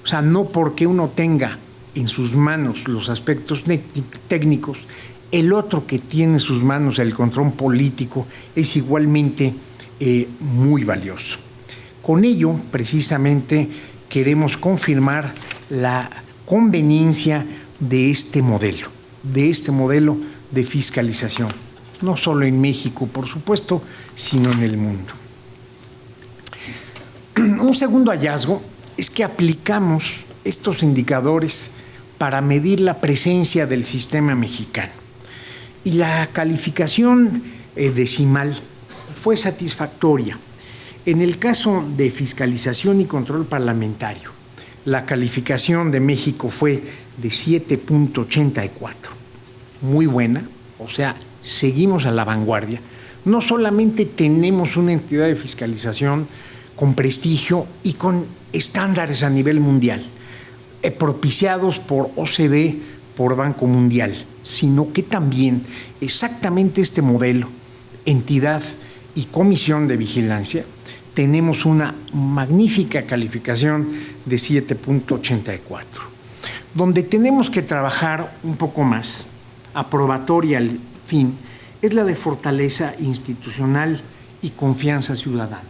O sea, no porque uno tenga en sus manos los aspectos técnicos, el otro que tiene en sus manos el control político es igualmente muy valioso. Con ello, precisamente, queremos confirmar la conveniencia de este modelo de fiscalización, no solo en México, por supuesto, sino en el mundo. Un segundo hallazgo es que aplicamos estos indicadores para medir la presencia del sistema mexicano. Y la calificación decimal fue satisfactoria. En el caso de fiscalización y control parlamentario, la calificación de México fue de 7.84, muy buena, o sea, seguimos a la vanguardia. No solamente tenemos una entidad de fiscalización con prestigio y con estándares a nivel mundial, propiciados por OCDE, por Banco Mundial, sino que también exactamente este modelo, entidad y comisión de vigilancia, tenemos una magnífica calificación de 7.84, donde tenemos que trabajar un poco más, aprobatoria al fin, es la de fortaleza institucional y confianza ciudadana.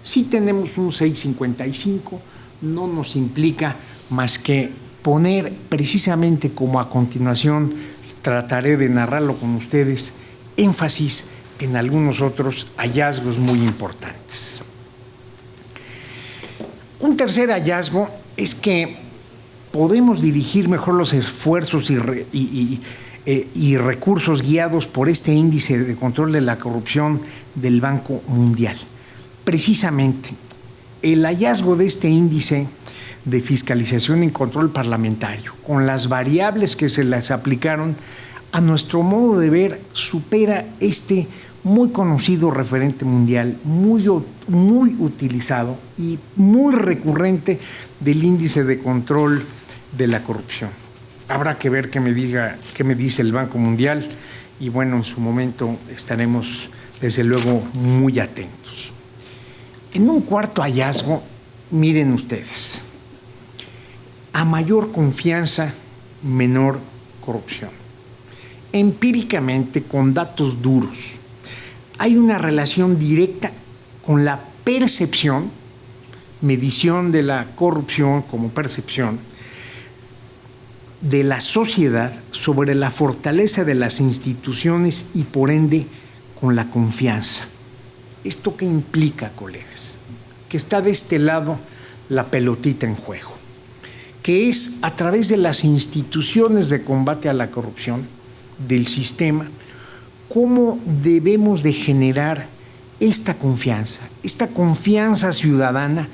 Si tenemos un 6.55, no nos implica más que poner precisamente como a continuación, trataré de narrarlo con ustedes, énfasis en algunos otros hallazgos muy importantes. Un tercer hallazgo es que podemos dirigir mejor los esfuerzos y recursos guiados por este índice de control de la corrupción del Banco Mundial. Precisamente, el hallazgo de este índice de fiscalización y control parlamentario, con las variables que se les aplicaron, a nuestro modo de ver, supera este muy conocido referente mundial, muy utilizado y muy recurrente del índice de control de la corrupción. Habrá que ver qué me dice el Banco Mundial y bueno, en su momento estaremos desde luego muy atentos. En un cuarto hallazgo, miren ustedes, a mayor confianza, menor corrupción. Empíricamente, con datos duros, hay una relación directa con la percepción, medición de la corrupción como percepción, de la sociedad sobre la fortaleza de las instituciones y por ende con la confianza. ¿Esto qué implica, colegas? Que está de este lado la pelotita en juego, que es a través de las instituciones de combate a la corrupción, del sistema, cómo debemos de generar esta confianza ciudadana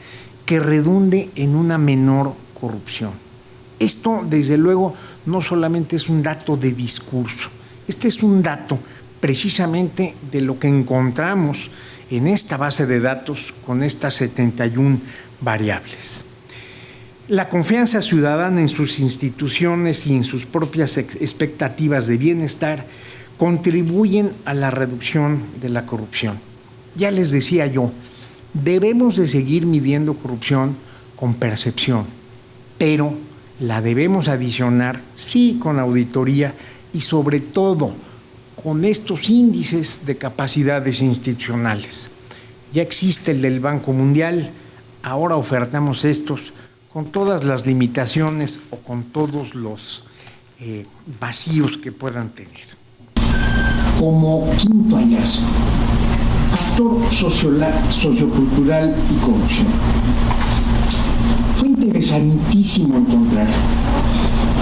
que redunde en una menor corrupción. Esto, desde luego, no solamente es un dato de discurso, este es un dato precisamente de lo que encontramos en esta base de datos con estas 71 variables. La confianza ciudadana en sus instituciones y en sus propias expectativas de bienestar contribuyen a la reducción de la corrupción. Ya les decía yo, debemos de seguir midiendo corrupción con percepción, pero la debemos adicionar, sí, con auditoría y sobre todo con estos índices de capacidades institucionales. Ya existe el del Banco Mundial, ahora ofertamos estos con todas las limitaciones o con todos los vacíos que puedan tener. Como quinto hallazgo, factor sociocultural y corrupción. Fue interesantísimo encontrar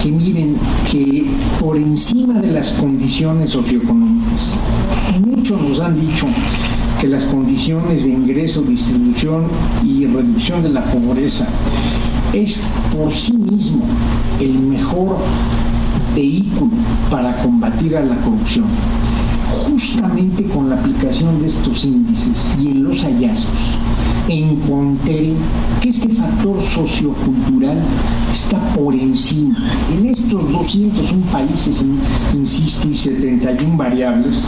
que miren que por encima de las condiciones socioeconómicas, muchos nos han dicho que las condiciones de ingreso, distribución y reducción de la pobreza es por sí mismo el mejor vehículo para combatir a la corrupción. Justamente con la aplicación de estos índices y en los hallazgos encontré que este factor sociocultural está por encima. En estos 201 países, insisto, y 71 variables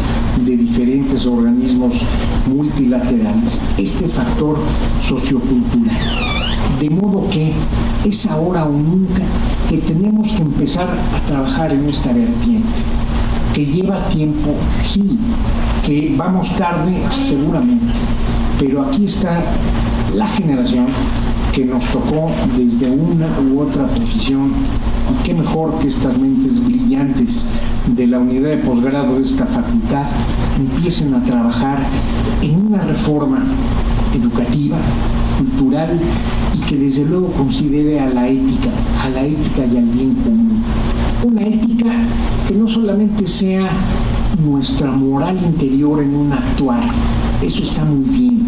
de diferentes organismos multilaterales, este factor sociocultural. De modo que es ahora o nunca que tenemos que empezar a trabajar en esta vertiente, que lleva tiempo, sí, que vamos tarde seguramente, pero aquí está la generación que nos tocó desde una u otra posición, y qué mejor que estas mentes brillantes de la unidad de posgrado de esta facultad empiecen a trabajar en una reforma educativa, cultural, y que desde luego considere a la ética y al bien común. Una ética que no solamente sea nuestra moral interior en un actuar, eso está muy bien.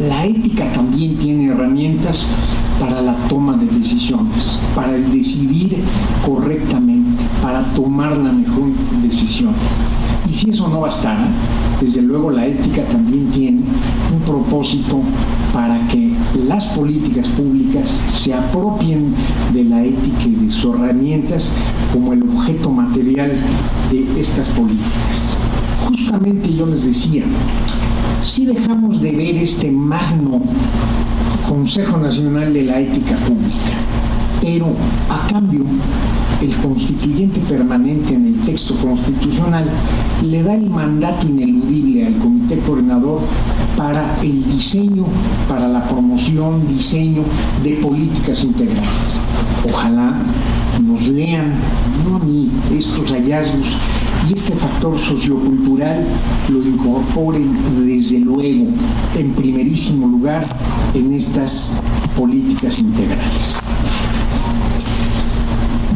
La ética también tiene herramientas para la toma de decisiones, para decidir correctamente, para tomar la mejor decisión. Y si eso no bastara, desde luego la ética también tiene un propósito para que las políticas públicas se apropien de la ética y de sus herramientas como el objeto material de estas políticas. Justamente yo les decía, si dejamos de ver este magno Consejo Nacional de la Ética Pública, pero a cambio el constituyente permanente en el texto constitucional le da el mandato ineludible al Comité Coordinador para el diseño, para la promoción, diseño de políticas integrales. Ojalá nos lean, no a mí, estos hallazgos y este factor sociocultural lo incorporen desde luego en primerísimo lugar en estas políticas integrales.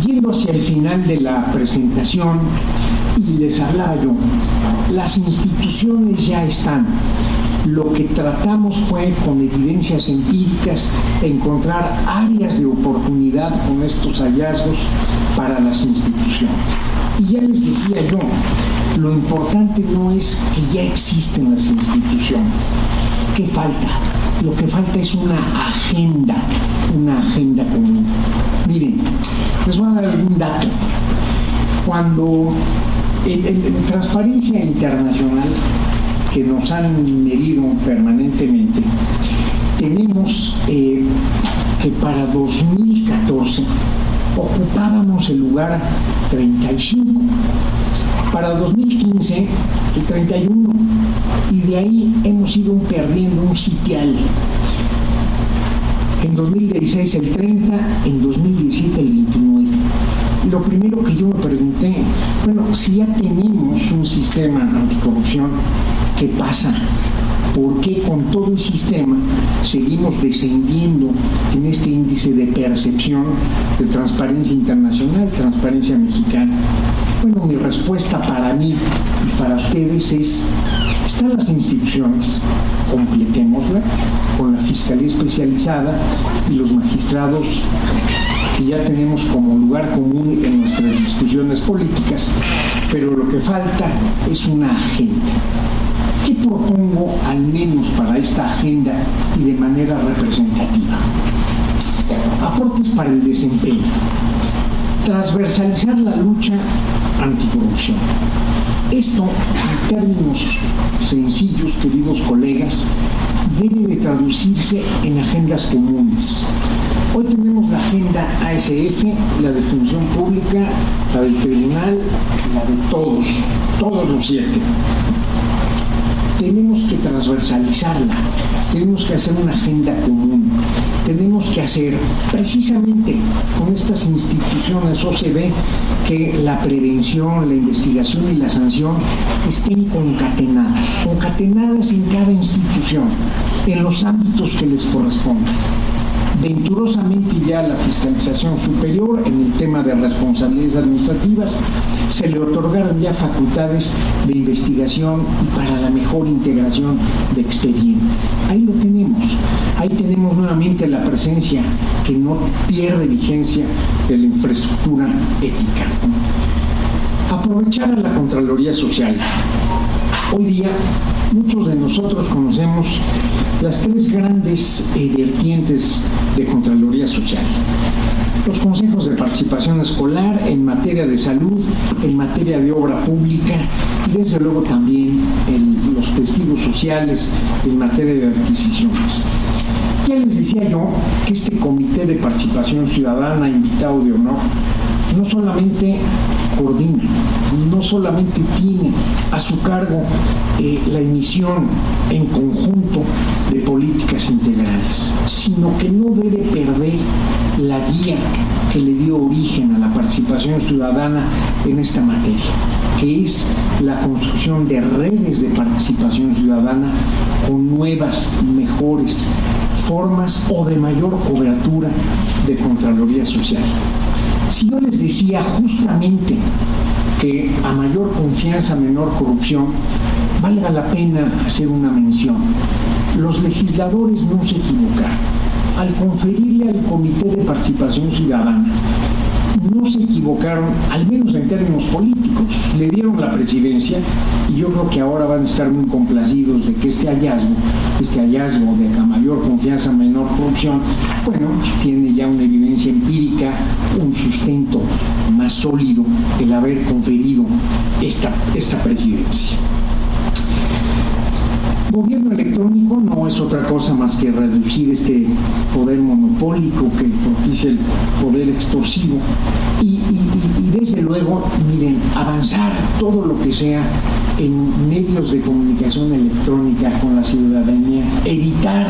Yendo hacia el final de la presentación, y les hablaba yo, las instituciones ya están. Lo que tratamos fue, con evidencias empíricas, encontrar áreas de oportunidad con estos hallazgos para las instituciones. Y ya les decía yo, lo importante no es que ya existen las instituciones. ¿Qué falta? Lo que falta es una agenda común. Miren, les voy a dar algún dato. Cuando en Transparencia Internacional, que nos han medido permanentemente, tenemos que para 2014 ocupábamos el lugar 35, para 2015 el 31, y de ahí hemos ido perdiendo un sitial. En 2016 el 30, en 2017 el 29. Lo primero que yo me pregunté, bueno, si ya tenemos un sistema anticorrupción, ¿qué pasa? ¿Por qué con todo el sistema seguimos descendiendo en este índice de percepción de Transparencia Internacional, Transparencia Mexicana? Bueno, mi respuesta para mí y para ustedes es: están las instituciones, completémosla con la Fiscalía Especializada y los magistrados que ya tenemos como lugar común en nuestras discusiones políticas, pero lo que falta es una agenda. ¿Qué propongo al menos para esta agenda y de manera representativa? Aportes para el desempeño. Transversalizar la lucha anticorrupción. Esto, en términos sencillos, queridos colegas, debe de traducirse en agendas comunes. Hoy tenemos la agenda ASF, la de Función Pública, la del Tribunal, la de todos los 7. Tenemos que transversalizarla, tenemos que hacer una agenda común, tenemos que hacer precisamente con estas instituciones OCDE que la prevención, la investigación y la sanción estén concatenadas en cada institución, en los ámbitos que les correspondan. Venturosamente ya la fiscalización superior en el tema de responsabilidades administrativas se le otorgaron ya facultades de investigación y para la mejor integración de expedientes. Ahí lo tenemos. Ahí tenemos nuevamente la presencia que no pierde vigencia de la infraestructura ética. Aprovechar a la Contraloría Social. Hoy día muchos de nosotros conocemos las tres grandes vertientes de Contraloría Social. Los consejos de participación escolar en materia de salud, en materia de obra pública y desde luego también los testigos sociales en materia de adquisiciones. Ya les decía yo que este Comité de Participación Ciudadana, invitado de honor, no solamente coordina, no solamente tiene a su cargo la emisión en conjunto de políticas integrales, sino que no debe perder la guía que le dio origen a la participación ciudadana en esta materia, que es la construcción de redes de participación ciudadana con nuevas, mejores formas o de mayor cobertura de Contraloría Social. Si yo les decía justamente que a mayor confianza, menor corrupción, valga la pena hacer una mención. Los legisladores no se equivocaron. Al conferirle al Comité de Participación Ciudadana, no se equivocaron, al menos en términos políticos. Le dieron la presidencia y yo creo que ahora van a estar muy complacidos de que este hallazgo de que a mayor confianza, menor corrupción, bueno, tiene ya una evidencia empírica, un sustento más sólido el haber conferido esta presidencia. Gobierno electrónico no es otra cosa más que reducir este poder monopólico que propicia el poder extorsivo y desde luego, miren, avanzar todo lo que sea en medios de comunicación electrónica con la ciudadanía, evitar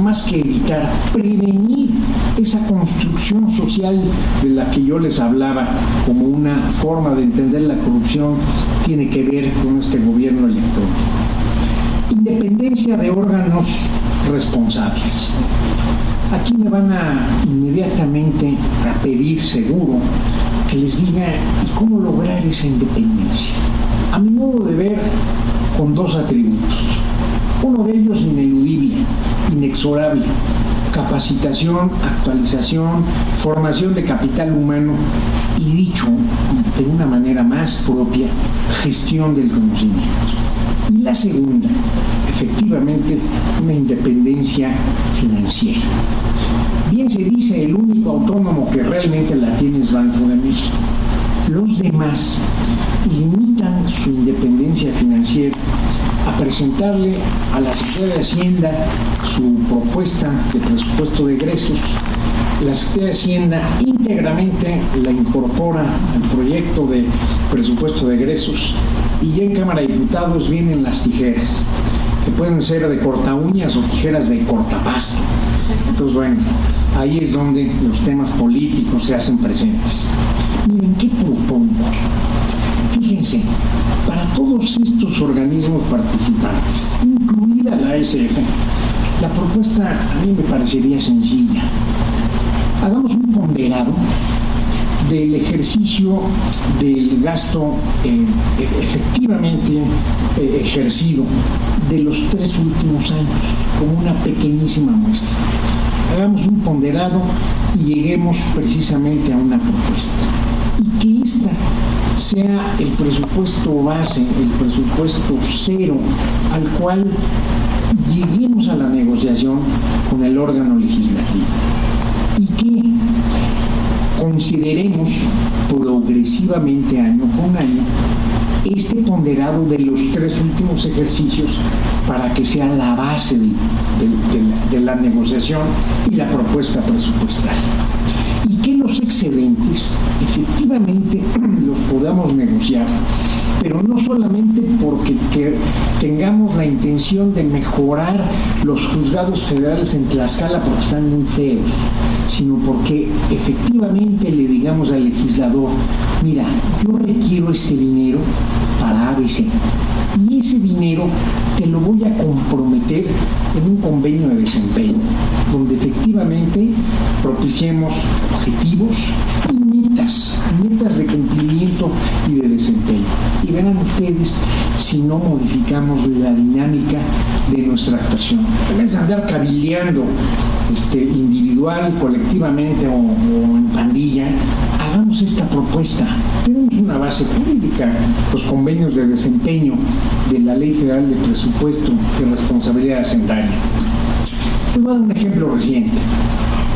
más que evitar, prevenir esa construcción social de la que yo les hablaba como una forma de entender la corrupción, tiene que ver con este gobierno electrónico. Independencia de órganos responsables. Aquí me van inmediatamente a pedir seguro que les diga ¿y cómo lograr esa independencia? A mi modo de ver, con dos atributos. Uno de ellos ineludible, inexorable: capacitación, actualización, formación de capital humano y, dicho de una manera más propia, gestión del conocimiento. Y la segunda, efectivamente, una independencia financiera. Bien se dice, el único autónomo que realmente la tiene es Banco de México. Los demás limitan su independencia financiera a presentarle a la Secretaría de Hacienda su propuesta de presupuesto de egresos. La Secretaría de Hacienda íntegramente la incorpora al proyecto de presupuesto de egresos y ya en Cámara de Diputados vienen las tijeras, que pueden ser de corta uñas o tijeras de cortapasto. Entonces, bueno, ahí es donde los temas políticos se hacen presentes. Miren, ¿qué propongo? Fíjense, para todos estos organismos participantes, incluida la ASF, la propuesta a mí me parecería sencilla. Hagamos un ponderado del ejercicio del gasto efectivamente ejercido de los 3 últimos años, como una pequeñísima muestra. Hagamos un ponderado y lleguemos precisamente a una propuesta. Y que esta sea el presupuesto base, el presupuesto cero, al cual lleguemos a la negociación con el órgano legislativo. Y que consideremos progresivamente, año con año, este ponderado de los 3 últimos ejercicios para que sea la base de la negociación y la propuesta presupuestaria. Y que los excedentes efectivamente los podamos negociar, pero no solamente porque tengamos la intención de mejorar los juzgados federales en Tlaxcala porque están muy feos, sino porque efectivamente le digamos al legislador: mira, yo requiero este dinero para ABC y ese dinero te lo voy a comprometer en un convenio de desempeño donde efectivamente propiciemos objetivos y metas de cumplimiento y de desempeño. Y verán ustedes si no modificamos la dinámica de nuestra actuación. En vez de andar cabildeando individual, colectivamente o en pandilla, hagamos esta propuesta. Tenemos una base jurídica, los convenios de desempeño de la Ley Federal de Presupuesto y Responsabilidad Hacendaria. Les voy a dar un ejemplo reciente.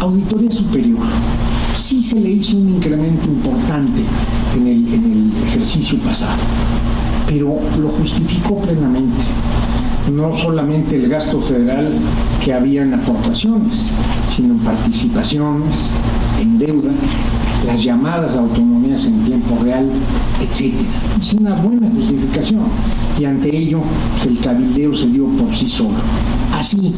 Auditoría Superior. Sí se le hizo un incremento importante en el ejercicio pasado, pero lo justificó plenamente. No solamente el gasto federal que había en aportaciones, sino en participaciones, en deuda, las llamadas autonomías en tiempo real, etc. Es una buena justificación y ante ello el cabildeo se dio por sí solo. Así,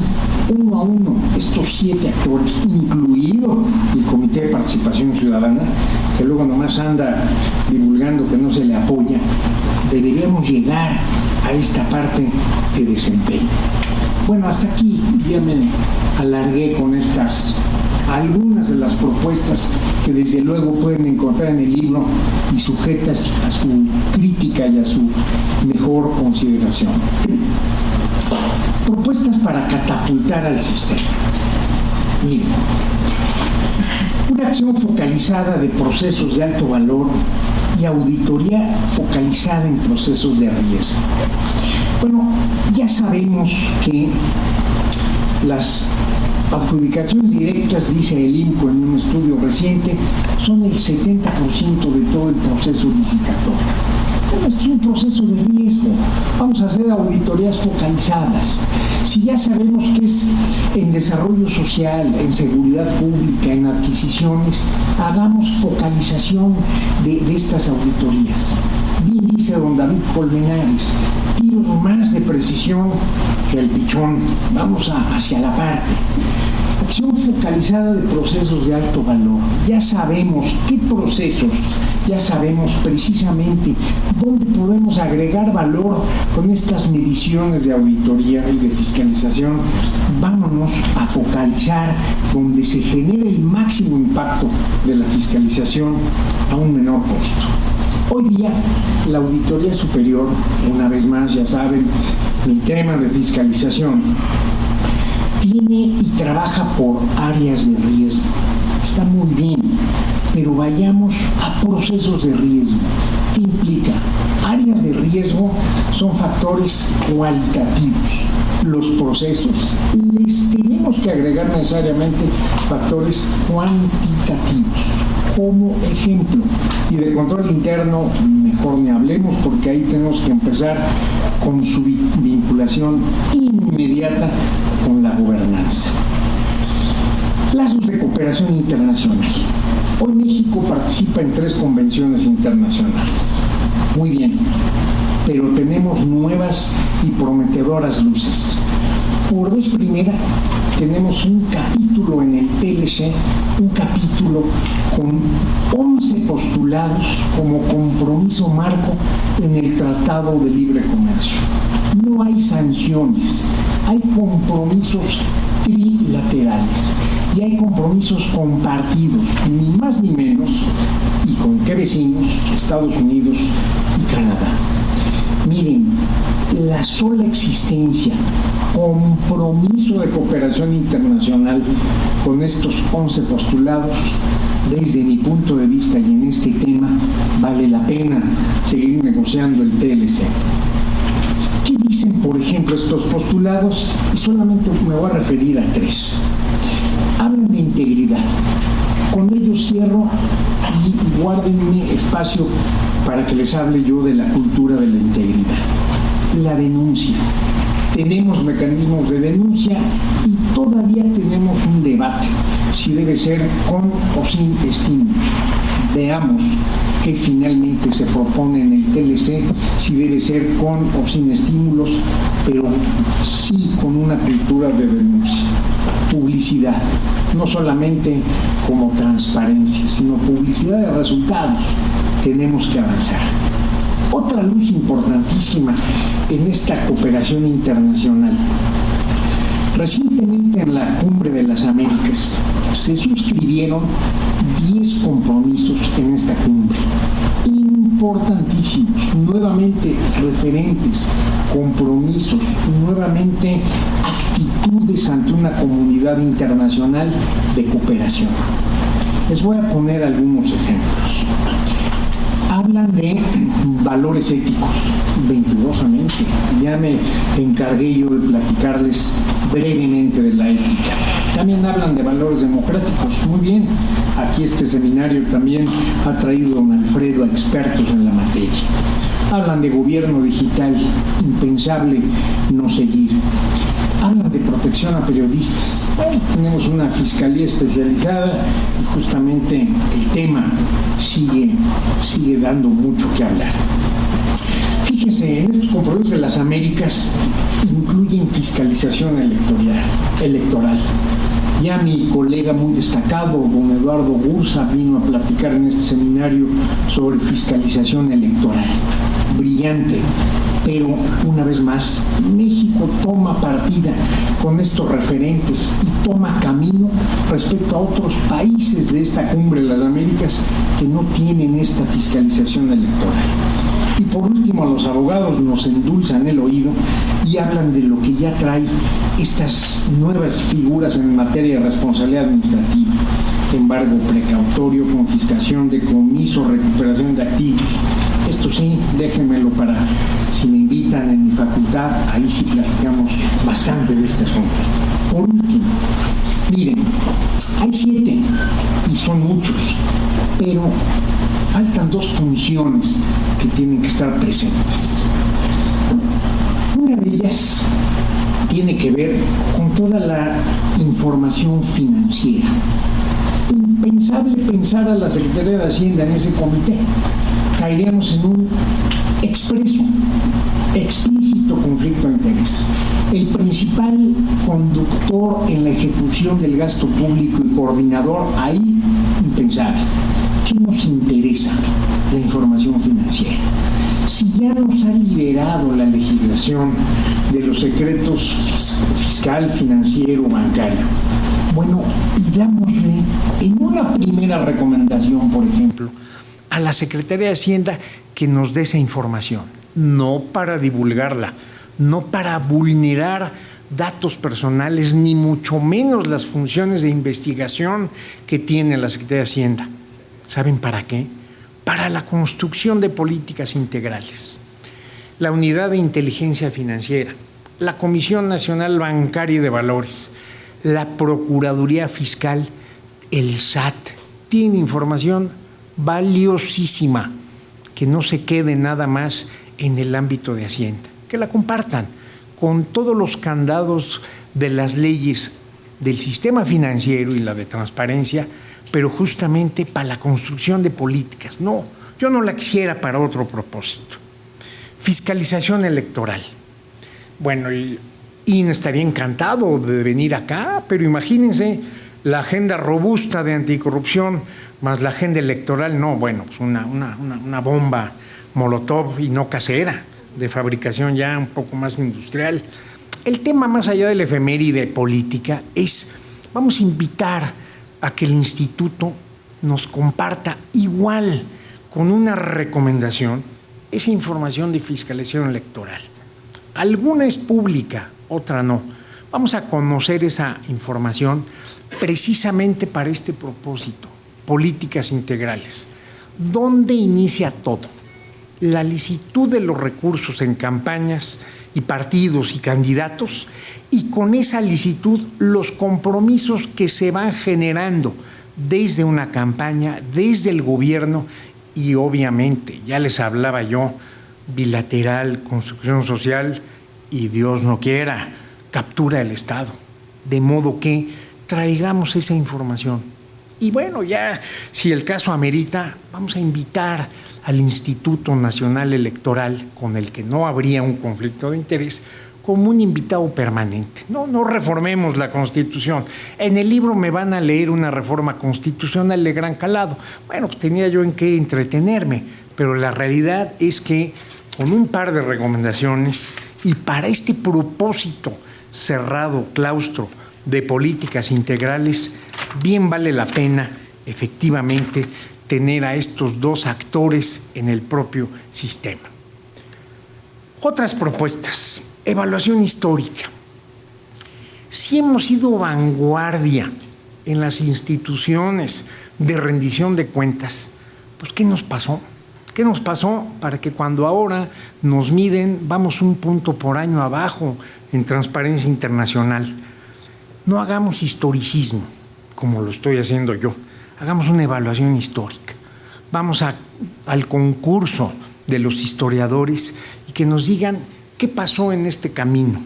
uno a uno, estos 7 actores, incluido el Comité de Participación Ciudadana, que luego nomás anda divulgando que no se le apoya, deberíamos llegar a esta parte de desempeño. Bueno, hasta aquí ya me alargué con algunas de las propuestas que desde luego pueden encontrar en el libro y sujetas a su crítica y a su mejor consideración. Propuestas para catapultar al sistema. Miren, una acción focalizada de procesos de alto valor y auditoría focalizada en procesos de riesgo. Bueno, ya sabemos que las adjudicaciones directas, dice el INCO en un estudio reciente, son el 70% de todo el proceso licitatorio. Bueno, es un proceso de riesgo. Vamos a hacer auditorías focalizadas. Si ya sabemos que es en desarrollo social, en seguridad pública, en adquisiciones, hagamos focalización de estas auditorías. Bien dice don David Colmenares, tiros más de precisión que el pichón. Vamos hacia la parte. Acción focalizada de procesos de alto valor. Ya sabemos qué procesos, ya sabemos precisamente dónde podemos agregar valor con estas mediciones de auditoría y de fiscalización. Vámonos a focalizar donde se genere el máximo impacto de la fiscalización a un menor costo. Hoy día, la Auditoría Superior, una vez más, ya saben, mi tema de fiscalización, tiene y trabaja por áreas de riesgo. Está muy bien, pero vayamos a procesos de riesgo. ¿Qué implica? Áreas de riesgo son factores cualitativos. Los procesos les tenemos que agregar necesariamente factores cuantitativos. Como ejemplo, y de control interno mejor ni hablemos, porque ahí tenemos que empezar con su vinculación inmediata con la gobernanza. Lazos de cooperación internacional. Hoy México participa en 3 convenciones internacionales. Muy bien, pero tenemos nuevas y prometedoras luces. Por vez primera tenemos un capítulo en el TLC, un capítulo con 11 postulados como compromiso marco en el Tratado de Libre Comercio. No hay sanciones, hay compromisos trilaterales y hay compromisos compartidos, ni más ni menos, y con qué vecinos, Estados Unidos y Canadá. Miren, la sola existencia, compromiso de cooperación internacional con estos 11 postulados, desde mi punto de vista y en este tema, vale la pena seguir negociando el TLC. ¿Qué dicen, por ejemplo, estos postulados? Y solamente me voy a referir a 3. Hablan de integridad. Con ello cierro y guárdenme espacio para que les hable yo de la cultura de la integridad. La denuncia. Tenemos mecanismos de denuncia y todavía tenemos un debate si debe ser con o sin estímulos. Veamos qué finalmente se propone en el TLC, si debe ser con o sin estímulos, pero sí con una cultura de denuncia. Publicidad, no solamente como transparencia, sino publicidad de resultados. Tenemos que avanzar. Otra luz importantísima en esta cooperación internacional. Recientemente en la Cumbre de las Américas se suscribieron 10 compromisos en esta cumbre. importantísimos, nuevamente referentes, compromisos, nuevamente actitudes ante una comunidad internacional de cooperación. Les voy a poner algunos ejemplos. Hablan de valores éticos, venturosamente. Ya me encargué yo de platicarles brevemente de la ética. También hablan de valores democráticos. Muy bien, aquí este seminario también ha traído don Alfredo a expertos en la materia. Hablan de gobierno digital, impensable no seguir. Hablan de protección a periodistas. Bueno, tenemos una fiscalía especializada y justamente el tema sigue dando mucho que hablar. Fíjense, en estos compromisos de las Américas incluyen fiscalización electoral. Ya mi colega muy destacado, don Eduardo Gursa, vino a platicar en este seminario sobre fiscalización electoral. Brillante, pero una vez más, México toma partida con estos referentes y toma camino respecto a otros países de esta cumbre de las Américas que no tienen esta fiscalización electoral. Y por último, a los abogados nos endulzan el oído y hablan de lo que ya trae estas nuevas figuras en materia de responsabilidad administrativa: embargo precautorio, confiscación, decomiso, recuperación de activos. Esto sí, déjenmelo para si me invitan en mi facultad, ahí sí platicamos bastante de este asunto. Por último, miren, hay 7 y son muchos, pero faltan 2 funciones que tienen que estar presentes. Una de ellas tiene que ver con toda la información financiera. Impensable pensar a la Secretaría de Hacienda en ese comité. Caeríamos en un explícito conflicto de interés. El principal conductor en la ejecución del gasto público y coordinador, ahí, impensable. ¿Qué nos interesa la información financiera? Si ya nos ha liberado la legislación de los secretos fiscal, financiero, bancario, bueno, pidámosle en una primera recomendación, por ejemplo, a la Secretaría de Hacienda que nos dé esa información, no para divulgarla, no para vulnerar datos personales, ni mucho menos las funciones de investigación que tiene la Secretaría de Hacienda. ¿Saben para qué? Para la construcción de políticas integrales. La Unidad de Inteligencia Financiera, la Comisión Nacional Bancaria y de Valores, la Procuraduría Fiscal, el SAT, tiene información valiosísima, que no se quede nada más en el ámbito de Hacienda, que la compartan con todos los candados de las leyes del sistema financiero y la de transparencia, pero justamente para la construcción de políticas. No, yo no la quisiera para otro propósito. Fiscalización electoral. Bueno, el INE estaría encantado de venir acá, pero imagínense la agenda robusta de anticorrupción más la agenda electoral, no, bueno, pues una bomba molotov y no casera, de fabricación ya un poco más industrial. El tema, más allá de la efeméride política, es, vamos a invitar a que el instituto nos comparta igual, con una recomendación, esa información de fiscalización electoral. Alguna es pública, otra no. Vamos a conocer esa información precisamente para este propósito, políticas integrales. ¿Dónde inicia todo? La licitud de los recursos en campañas y partidos y candidatos, y con esa licitud los compromisos que se van generando desde una campaña, desde el gobierno y obviamente, ya les hablaba yo, bilateral, construcción social y Dios no quiera, captura del Estado. De modo que traigamos esa información. Y bueno, ya si el caso amerita, vamos a invitar al Instituto Nacional Electoral, con el que no habría un conflicto de interés, como un invitado permanente. No reformemos la Constitución. En el libro me van a leer una reforma constitucional de gran calado. Bueno, pues tenía yo en qué entretenerme, pero la realidad es que con un par de recomendaciones y para este propósito cerrado, claustro de políticas integrales, bien vale la pena efectivamente tener a estos dos actores en el propio sistema. Otras propuestas, evaluación histórica. Si hemos sido vanguardia en las instituciones de rendición de cuentas, pues ¿qué nos pasó? ¿Qué nos pasó para que cuando ahora nos miden vamos un punto por año abajo en Transparencia Internacional? No hagamos historicismo, como lo estoy haciendo yo. Hagamos una evaluación histórica. Vamos al concurso de los historiadores y que nos digan qué pasó en este camino.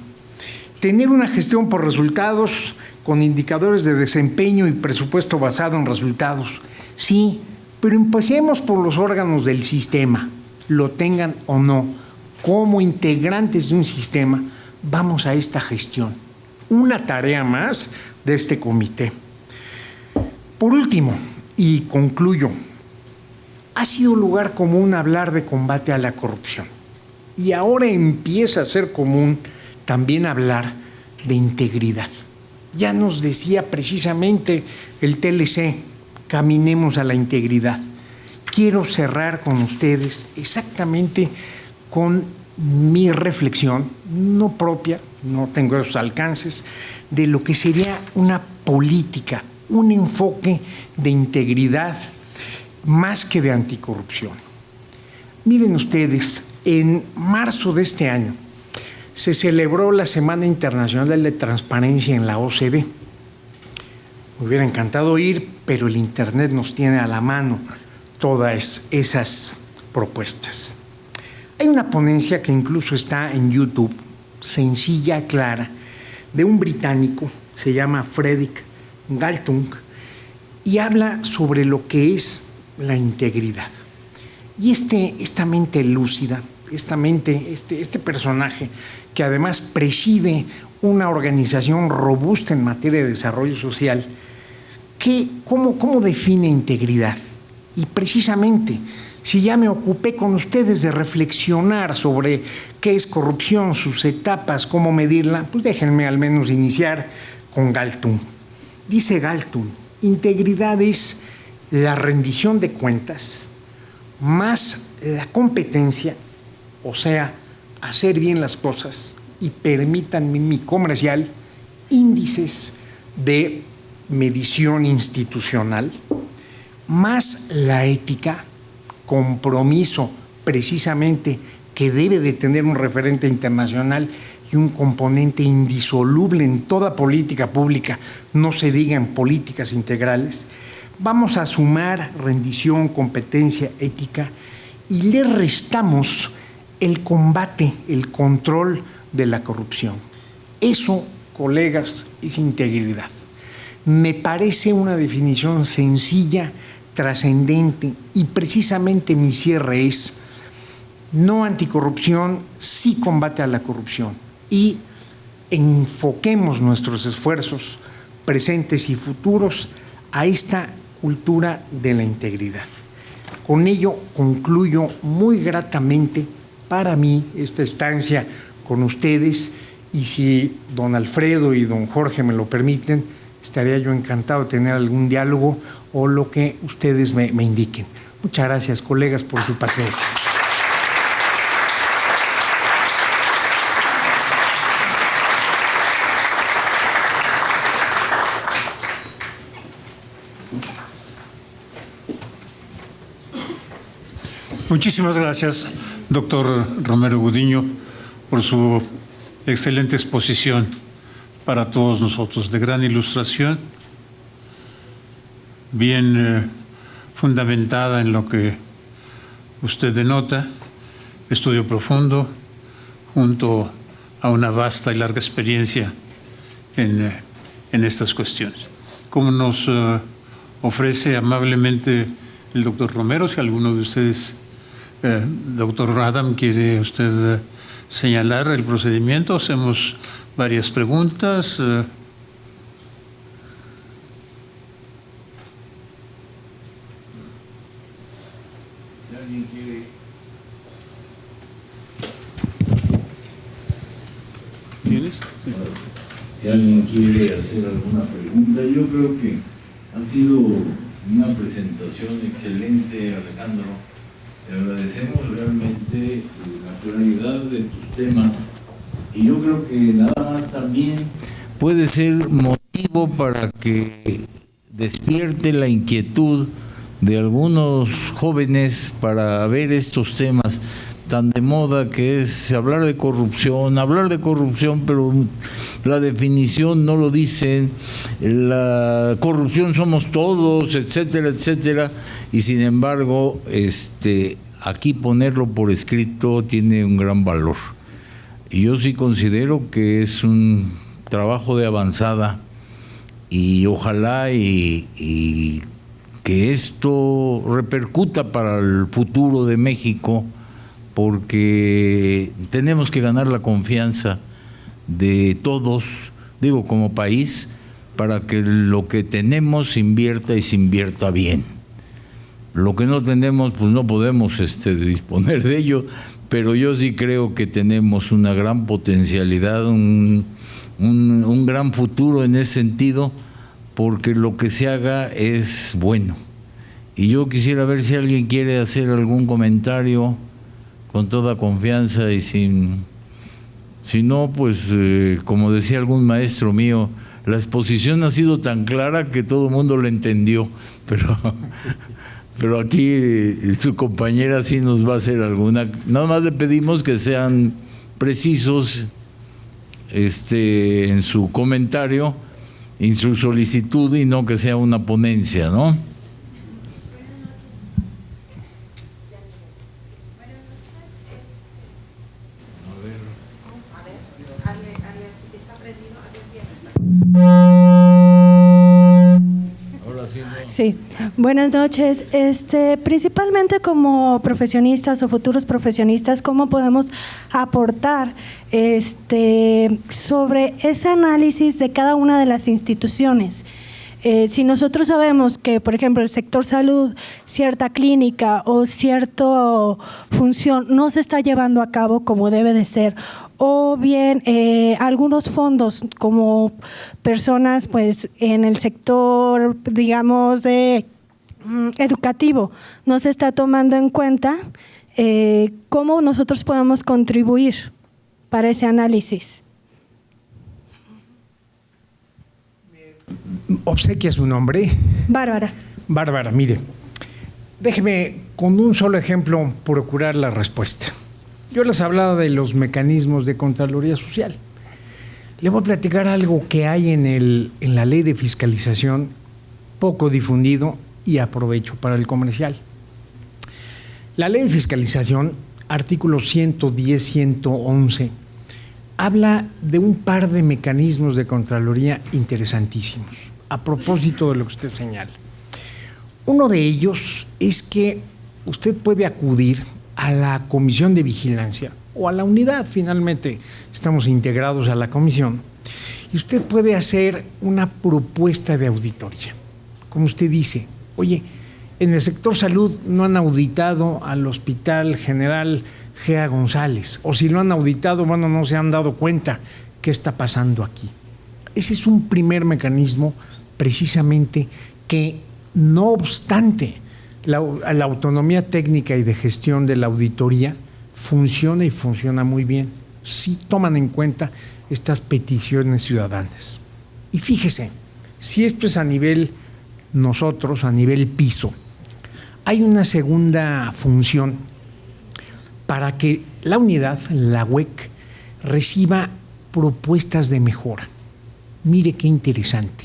Tener una gestión por resultados con indicadores de desempeño y presupuesto basado en resultados. Sí, pero empecemos por los órganos del sistema, lo tengan o no. Como integrantes de un sistema, vamos a esta gestión. Una tarea más de este comité. Por último, y concluyo, ha sido lugar común hablar de combate a la corrupción. Y ahora empieza a ser común también hablar de integridad. Ya nos decía precisamente el TLC, caminemos a la integridad. Quiero cerrar con ustedes exactamente con mi reflexión, no propia, no tengo esos alcances, de lo que sería una política, un enfoque de integridad más que de anticorrupción. Miren ustedes, en marzo de este año se celebró la Semana Internacional de Transparencia en la OCDE. Me hubiera encantado ir, pero el Internet nos tiene a la mano todas esas propuestas. Hay una ponencia que incluso está en YouTube, sencilla, clara, de un británico, se llama Frederick Galtung, y habla sobre lo que es la integridad. Y esta mente lúcida, este personaje que además preside una organización robusta en materia de desarrollo social, ¿cómo define integridad? Y precisamente, si ya me ocupé con ustedes de reflexionar sobre qué es corrupción, sus etapas, cómo medirla, pues déjenme al menos iniciar con Galtung. Dice Galtung, integridad es la rendición de cuentas más la competencia, o sea, hacer bien las cosas, y permítanme mi comercial, índices de medición institucional, más la ética, compromiso precisamente que debe de tener un referente internacional y un componente indisoluble en toda política pública, no se diga en políticas integrales. Vamos a sumar rendición, competencia, ética y le restamos el combate, el control de la corrupción. Eso, colegas, es integridad. Me parece una definición sencilla, trascendente, y precisamente mi cierre es no anticorrupción, sí combate a la corrupción, y enfoquemos nuestros esfuerzos presentes y futuros a esta cultura de la integridad. Con ello concluyo muy gratamente para mí esta estancia con ustedes, y si don Alfredo y don Jorge me lo permiten, estaría yo encantado de tener algún diálogo o lo que ustedes me indiquen. Muchas gracias, colegas, por su paciencia. Muchísimas gracias, doctor Romero Gudiño, por su excelente exposición para todos nosotros, de gran ilustración, bien fundamentada en lo que usted denota, estudio profundo, junto a una vasta y larga experiencia en estas cuestiones. Como nos ofrece amablemente el doctor Romero, si alguno de ustedes, doctor Adam, ¿quiere usted señalar el procedimiento? Hacemos varias preguntas. Si alguien quiere... ¿Tienes? Si alguien quiere hacer alguna pregunta, yo creo que han sido Una presentación excelente, Alejandro. Te agradecemos realmente la claridad de tus temas y yo creo que nada más también puede ser motivo para que despierte la inquietud de algunos jóvenes para ver estos temas tan de moda que es hablar de corrupción, pero la definición no lo dicen, la corrupción somos todos, etcétera, etcétera, y sin embargo, aquí ponerlo por escrito tiene un gran valor. Y yo sí considero que es un trabajo de avanzada y ojalá y que esto repercuta para el futuro de México, porque tenemos que ganar la confianza de todos, digo, como país, para que lo que tenemos se invierta y se invierta bien. Lo que no tenemos, pues no podemos disponer de ello, pero yo sí creo que tenemos una gran potencialidad, un gran futuro en ese sentido, porque lo que se haga es bueno. Y yo quisiera ver si alguien quiere hacer algún comentario con toda confianza y si no, pues como decía algún maestro mío, la exposición ha sido tan clara que todo el mundo la entendió, pero aquí su compañera sí nos va a hacer alguna. Nada más le pedimos que sean precisos en su comentario, en su solicitud, y no que sea una ponencia, ¿no? Sí, buenas noches. Principalmente como profesionistas o futuros profesionistas, ¿cómo podemos aportar sobre ese análisis de cada una de las instituciones? Si nosotros sabemos que, por ejemplo, el sector salud, cierta clínica o cierta función no se está llevando a cabo como debe de ser, o bien algunos fondos como personas pues en el sector, digamos, educativo no se está tomando en cuenta, ¿cómo nosotros podemos contribuir para ese análisis? ¿Obsequia su nombre? Bárbara. Bárbara, mire, déjeme con un solo ejemplo procurar la respuesta. Yo les hablaba de los mecanismos de Contraloría Social. Le voy a platicar algo que hay en la ley de fiscalización, poco difundido, y aprovecho para el comercial. La ley de fiscalización, artículos 110, 111, habla de un par de mecanismos de Contraloría interesantísimos, a propósito de lo que usted señala. Uno de ellos es que usted puede acudir a la Comisión de Vigilancia o a la unidad, finalmente estamos integrados a la comisión, y usted puede hacer una propuesta de auditoría. Como usted dice, oye, en el sector salud no han auditado al Hospital General Gea González, o si lo han auditado, bueno, no se han dado cuenta qué está pasando aquí. Ese es un primer mecanismo precisamente que, no obstante la autonomía técnica y de gestión de la auditoría, funciona y funciona muy bien. Sí toman en cuenta estas peticiones ciudadanas. Y fíjese, si esto es a nivel nosotros, a nivel piso, hay una segunda función para que la unidad, la UEC, reciba propuestas de mejora. Mire qué interesante.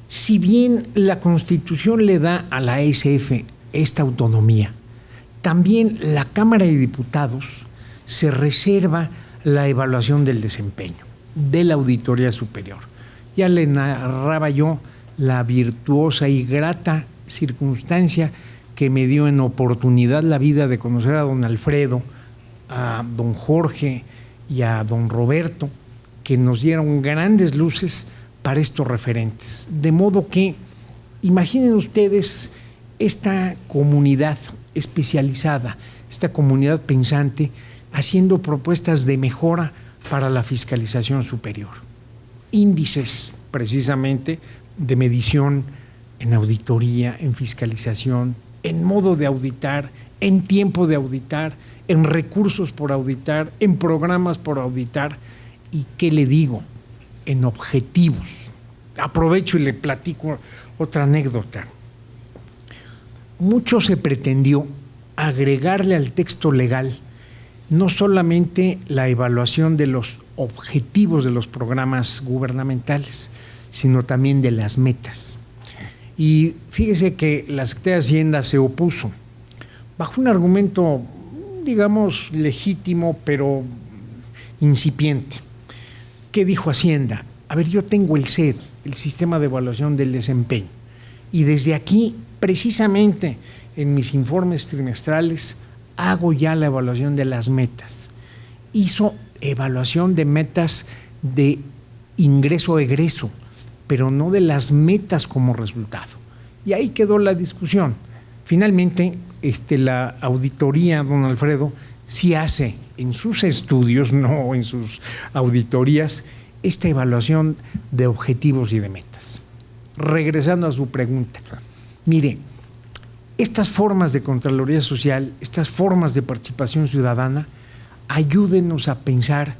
Si bien la Constitución le da a la ASF esta autonomía, también la Cámara de Diputados se reserva la evaluación del desempeño de la Auditoría Superior. Ya le narraba yo la virtuosa y grata circunstancia que me dio en oportunidad la vida de conocer a don Alfredo, a don Jorge y a don Roberto, que nos dieron grandes luces para estos referentes. De modo que, imaginen ustedes esta comunidad especializada, esta comunidad pensante, haciendo propuestas de mejora para la fiscalización superior. Índices, precisamente, de medición en auditoría, en fiscalización, en modo de auditar, en tiempo de auditar, en recursos por auditar, en programas por auditar y, ¿qué le digo?, en objetivos. Aprovecho y le platico otra anécdota. Mucho se pretendió agregarle al texto legal no solamente la evaluación de los objetivos de los programas gubernamentales, sino también de las metas. Y fíjese que la Secretaría de Hacienda se opuso, bajo un argumento, digamos, legítimo, pero incipiente. ¿Qué dijo Hacienda? A ver, yo tengo el SED, el Sistema de Evaluación del Desempeño, y desde aquí, precisamente en mis informes trimestrales, hago ya la evaluación de las metas. Hizo evaluación de metas de ingreso-egreso, pero no de las metas como resultado. Y ahí quedó la discusión. Finalmente, la auditoría, don Alfredo, sí hace en sus estudios, no en sus auditorías, esta evaluación de objetivos y de metas. Regresando a su pregunta, mire, estas formas de Contraloría Social, estas formas de participación ciudadana, ayúdenos a pensar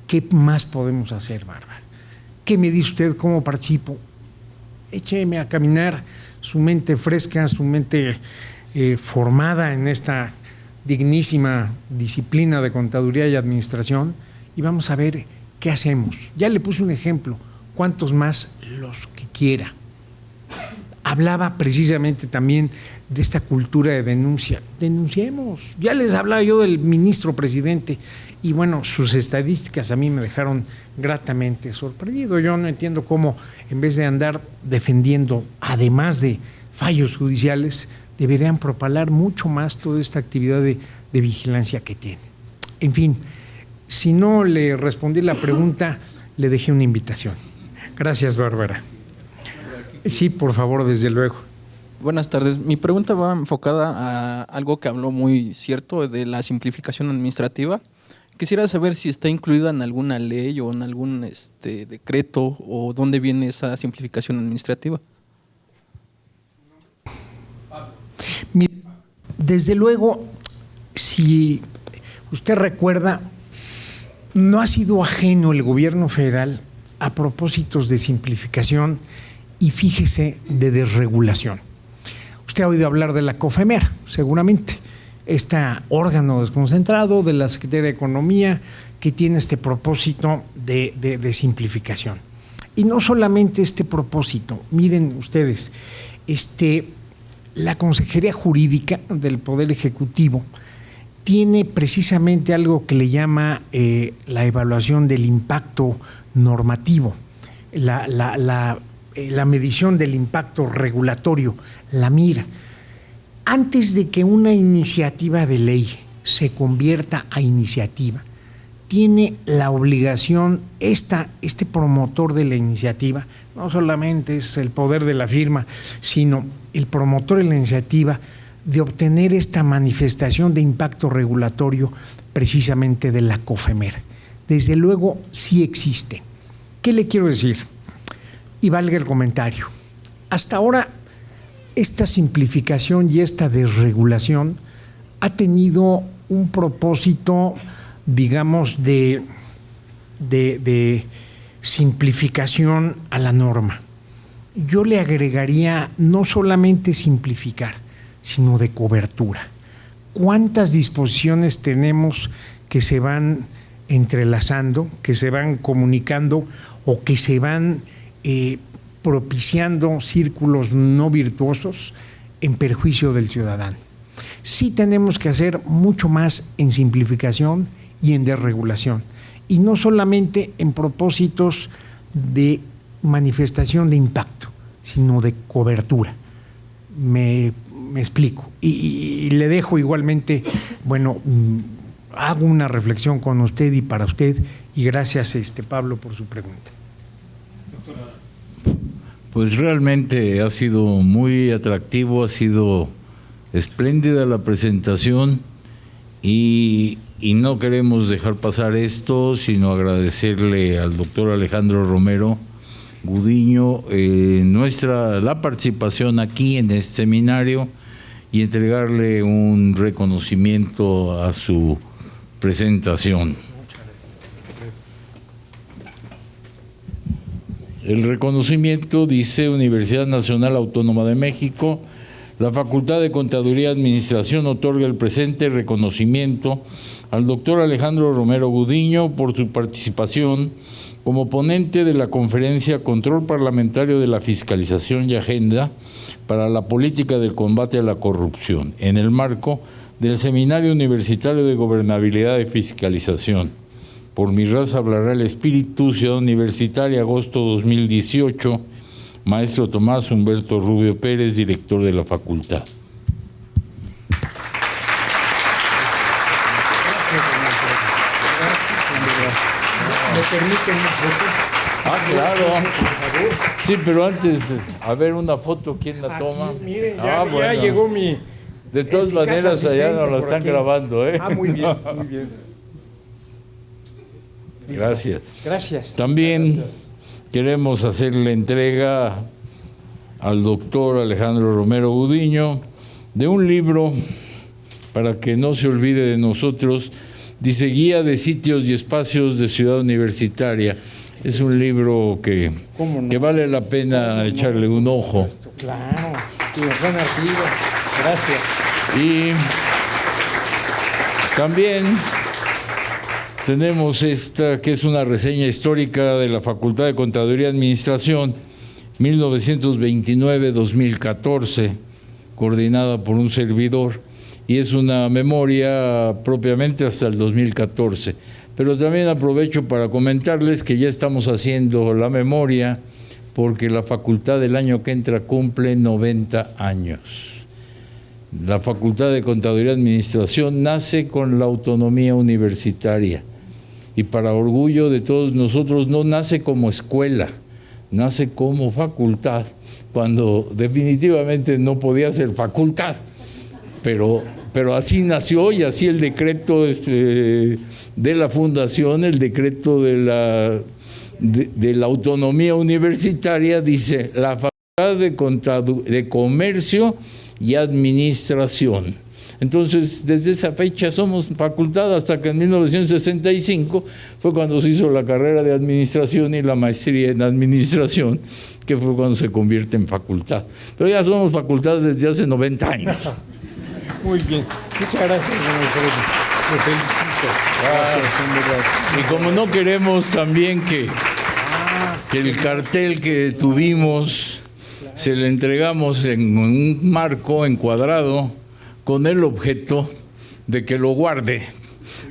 qué más podemos hacer, Bárbara. ¿Qué me dice usted? ¿Cómo participo? Écheme a caminar su mente fresca, su mente formada en esta dignísima disciplina de contaduría y administración, y vamos a ver qué hacemos. Ya le puse un ejemplo, cuántos más, los que quiera. Hablaba precisamente también de esta cultura de denuncia. Denunciemos. Ya les hablaba yo del ministro presidente y bueno, sus estadísticas a mí me dejaron gratamente sorprendido. Yo no entiendo cómo, en vez de andar defendiendo, además de fallos judiciales, deberían propalar mucho más toda esta actividad de vigilancia que tiene. En fin, si no le respondí la pregunta, le dejé una invitación. Gracias, Bárbara. Sí, por favor, desde luego. Buenas tardes. Mi pregunta va enfocada a algo que habló muy cierto de la simplificación administrativa. Quisiera saber si está incluida en alguna ley o en algún decreto o dónde viene esa simplificación administrativa. Desde luego, si usted recuerda, no ha sido ajeno el gobierno federal a propósitos de simplificación y fíjese de desregulación. Usted ha oído hablar de la COFEMER, seguramente, este órgano desconcentrado de la Secretaría de Economía que tiene este propósito de simplificación. Y no solamente este propósito, miren ustedes, la Consejería Jurídica del Poder Ejecutivo tiene precisamente algo que le llama la evaluación del impacto normativo, la medición del impacto regulatorio, la mira. Antes de que una iniciativa de ley se convierta a iniciativa, tiene la obligación, este promotor de la iniciativa, no solamente es el poder de la firma, sino el promotor de la iniciativa, de obtener esta manifestación de impacto regulatorio precisamente de la COFEMER. Desde luego, sí existe. ¿Qué le quiero decir? Y valga el comentario. Hasta ahora, esta simplificación y esta desregulación ha tenido un propósito, digamos, de simplificación a la norma. Yo le agregaría no solamente simplificar, sino de cobertura. ¿Cuántas disposiciones tenemos que se van entrelazando, que se van comunicando o que se van propiciando círculos no virtuosos en perjuicio del ciudadano? Sí tenemos que hacer mucho más en simplificación y en desregulación, y no solamente en propósitos de manifestación de impacto, sino de cobertura. Me explico. Y le dejo igualmente, bueno, hago una reflexión con usted y para usted, y gracias, Pablo, por su pregunta. Pues realmente ha sido muy atractivo, ha sido espléndida la presentación y no queremos dejar pasar esto, sino agradecerle al doctor Alejandro Romero Gudiño la participación aquí en este seminario y entregarle un reconocimiento a su presentación. El reconocimiento dice: Universidad Nacional Autónoma de México, la Facultad de Contaduría y Administración otorga el presente reconocimiento al doctor Alejandro Romero Gudiño por su participación como ponente de la conferencia Control Parlamentario de la Fiscalización y Agenda para la Política del Combate a la Corrupción, en el marco del Seminario Universitario de Gobernabilidad y Fiscalización. Por mi raza hablará el espíritu, Ciudad Universitaria, agosto 2018, maestro Tomás Humberto Rubio Pérez, director de la facultad. ¿Me permiten una foto? Claro. Sí, pero antes, a ver una foto, ¿quién la toma? Aquí, miren, Bueno. ya llegó mi... De todas eficaz maneras, allá asistente nos lo por están aquí. grabando, ¿eh? Muy bien, muy bien. Listo. Gracias. Gracias. También Gracias. queremos hacerle entrega al doctor Alejandro Romero Gudiño de un libro para que no se olvide de nosotros. Dice: Guía de Sitios y Espacios de Ciudad Universitaria. Es un libro que vale la pena echarle un ojo. Claro, buen archivo. Gracias. Y también tenemos esta, que es una reseña histórica de la Facultad de Contaduría y Administración, 1929-2014, coordinada por un servidor, y es una memoria propiamente hasta el 2014. Pero también aprovecho para comentarles que ya estamos haciendo la memoria porque la facultad del año que entra cumple 90 años. La Facultad de Contaduría y Administración nace con la autonomía universitaria y, para orgullo de todos nosotros, no nace como escuela, nace como facultad, cuando definitivamente no podía ser facultad, pero así nació, y así el decreto de la fundación, el decreto de la autonomía universitaria, dice: la Facultad de Comercio y Administración. Entonces, desde esa fecha somos facultad, hasta que en 1965 fue cuando se hizo la carrera de Administración y la maestría en Administración, que fue cuando se convierte en facultad. Pero ya somos facultad desde hace 90 años. Muy bien. Muchas gracias, don Alfredo. Me felicito. Gracias, en verdad. Y como no queremos también que el cartel que tuvimos se le entregamos en un marco encuadrado con el objeto de que lo guarde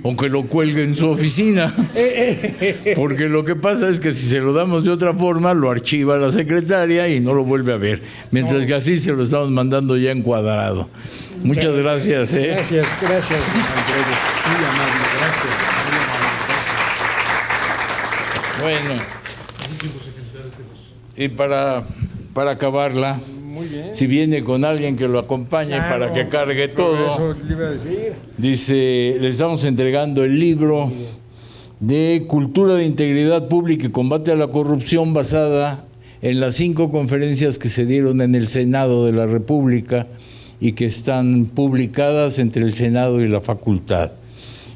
o que lo cuelgue en su oficina, porque lo que pasa es que si se lo damos de otra forma lo archiva la secretaria y no lo vuelve a ver, mientras que así se lo estamos mandando ya encuadrado. Muchas gracias. Gracias, gracias, don Alfredo. Muy amable, gracias. Bueno, y para acabarla, Muy bien. si viene con alguien que lo acompañe, Claro, para que cargue por todo, eso le iba a decir. dice: le estamos entregando el libro de Cultura de Integridad Pública y Combate a la Corrupción, basada en las 5 conferencias que se dieron en el Senado de la República y que están publicadas entre el Senado y la facultad.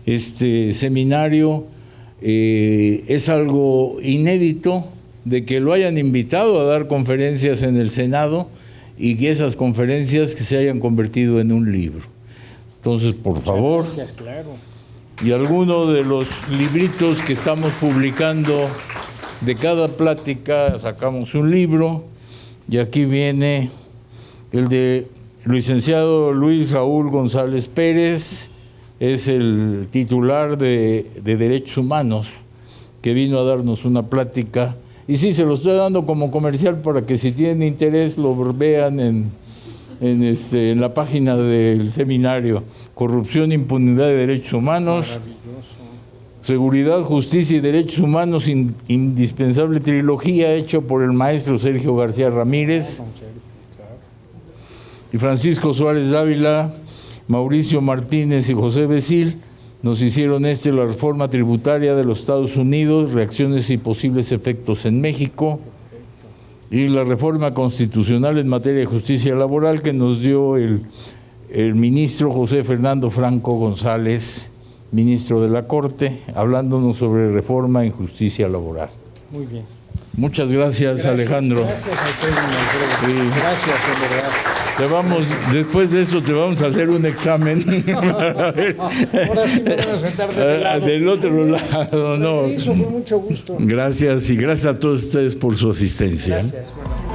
Este seminario es algo inédito, de que lo hayan invitado a dar conferencias en el Senado y que esas conferencias que se hayan convertido en un libro. Entonces, por favor, Gracias, claro. y alguno de los libritos que estamos publicando, de cada plática sacamos un libro, y aquí viene el de licenciado Luis Raúl González Pérez, es el titular de Derechos Humanos, que vino a darnos una plática. Y sí, se lo estoy dando como comercial para que, si tienen interés, lo vean en la página del seminario. Corrupción, impunidad y derechos humanos. Seguridad, justicia y derechos humanos, indispensable trilogía, hecho por el maestro Sergio García Ramírez y Francisco Suárez Dávila, Mauricio Martínez y José Becil. Nos hicieron la reforma tributaria de los Estados Unidos, reacciones y posibles efectos en México. y la reforma constitucional en materia de justicia laboral que nos dio el ministro José Fernando Franco González, ministro de la Corte, hablándonos sobre reforma en justicia laboral. Muy bien. Muchas gracias, Alejandro. Gracias a ustedes, Alfredo. Sí. Gracias, en verdad. Después de eso te vamos a hacer un examen. Ahora sí me van a sentar de ese lado. Del otro lado, no. Eso, con mucho gusto. Gracias y gracias a todos ustedes por su asistencia. Gracias. Bueno.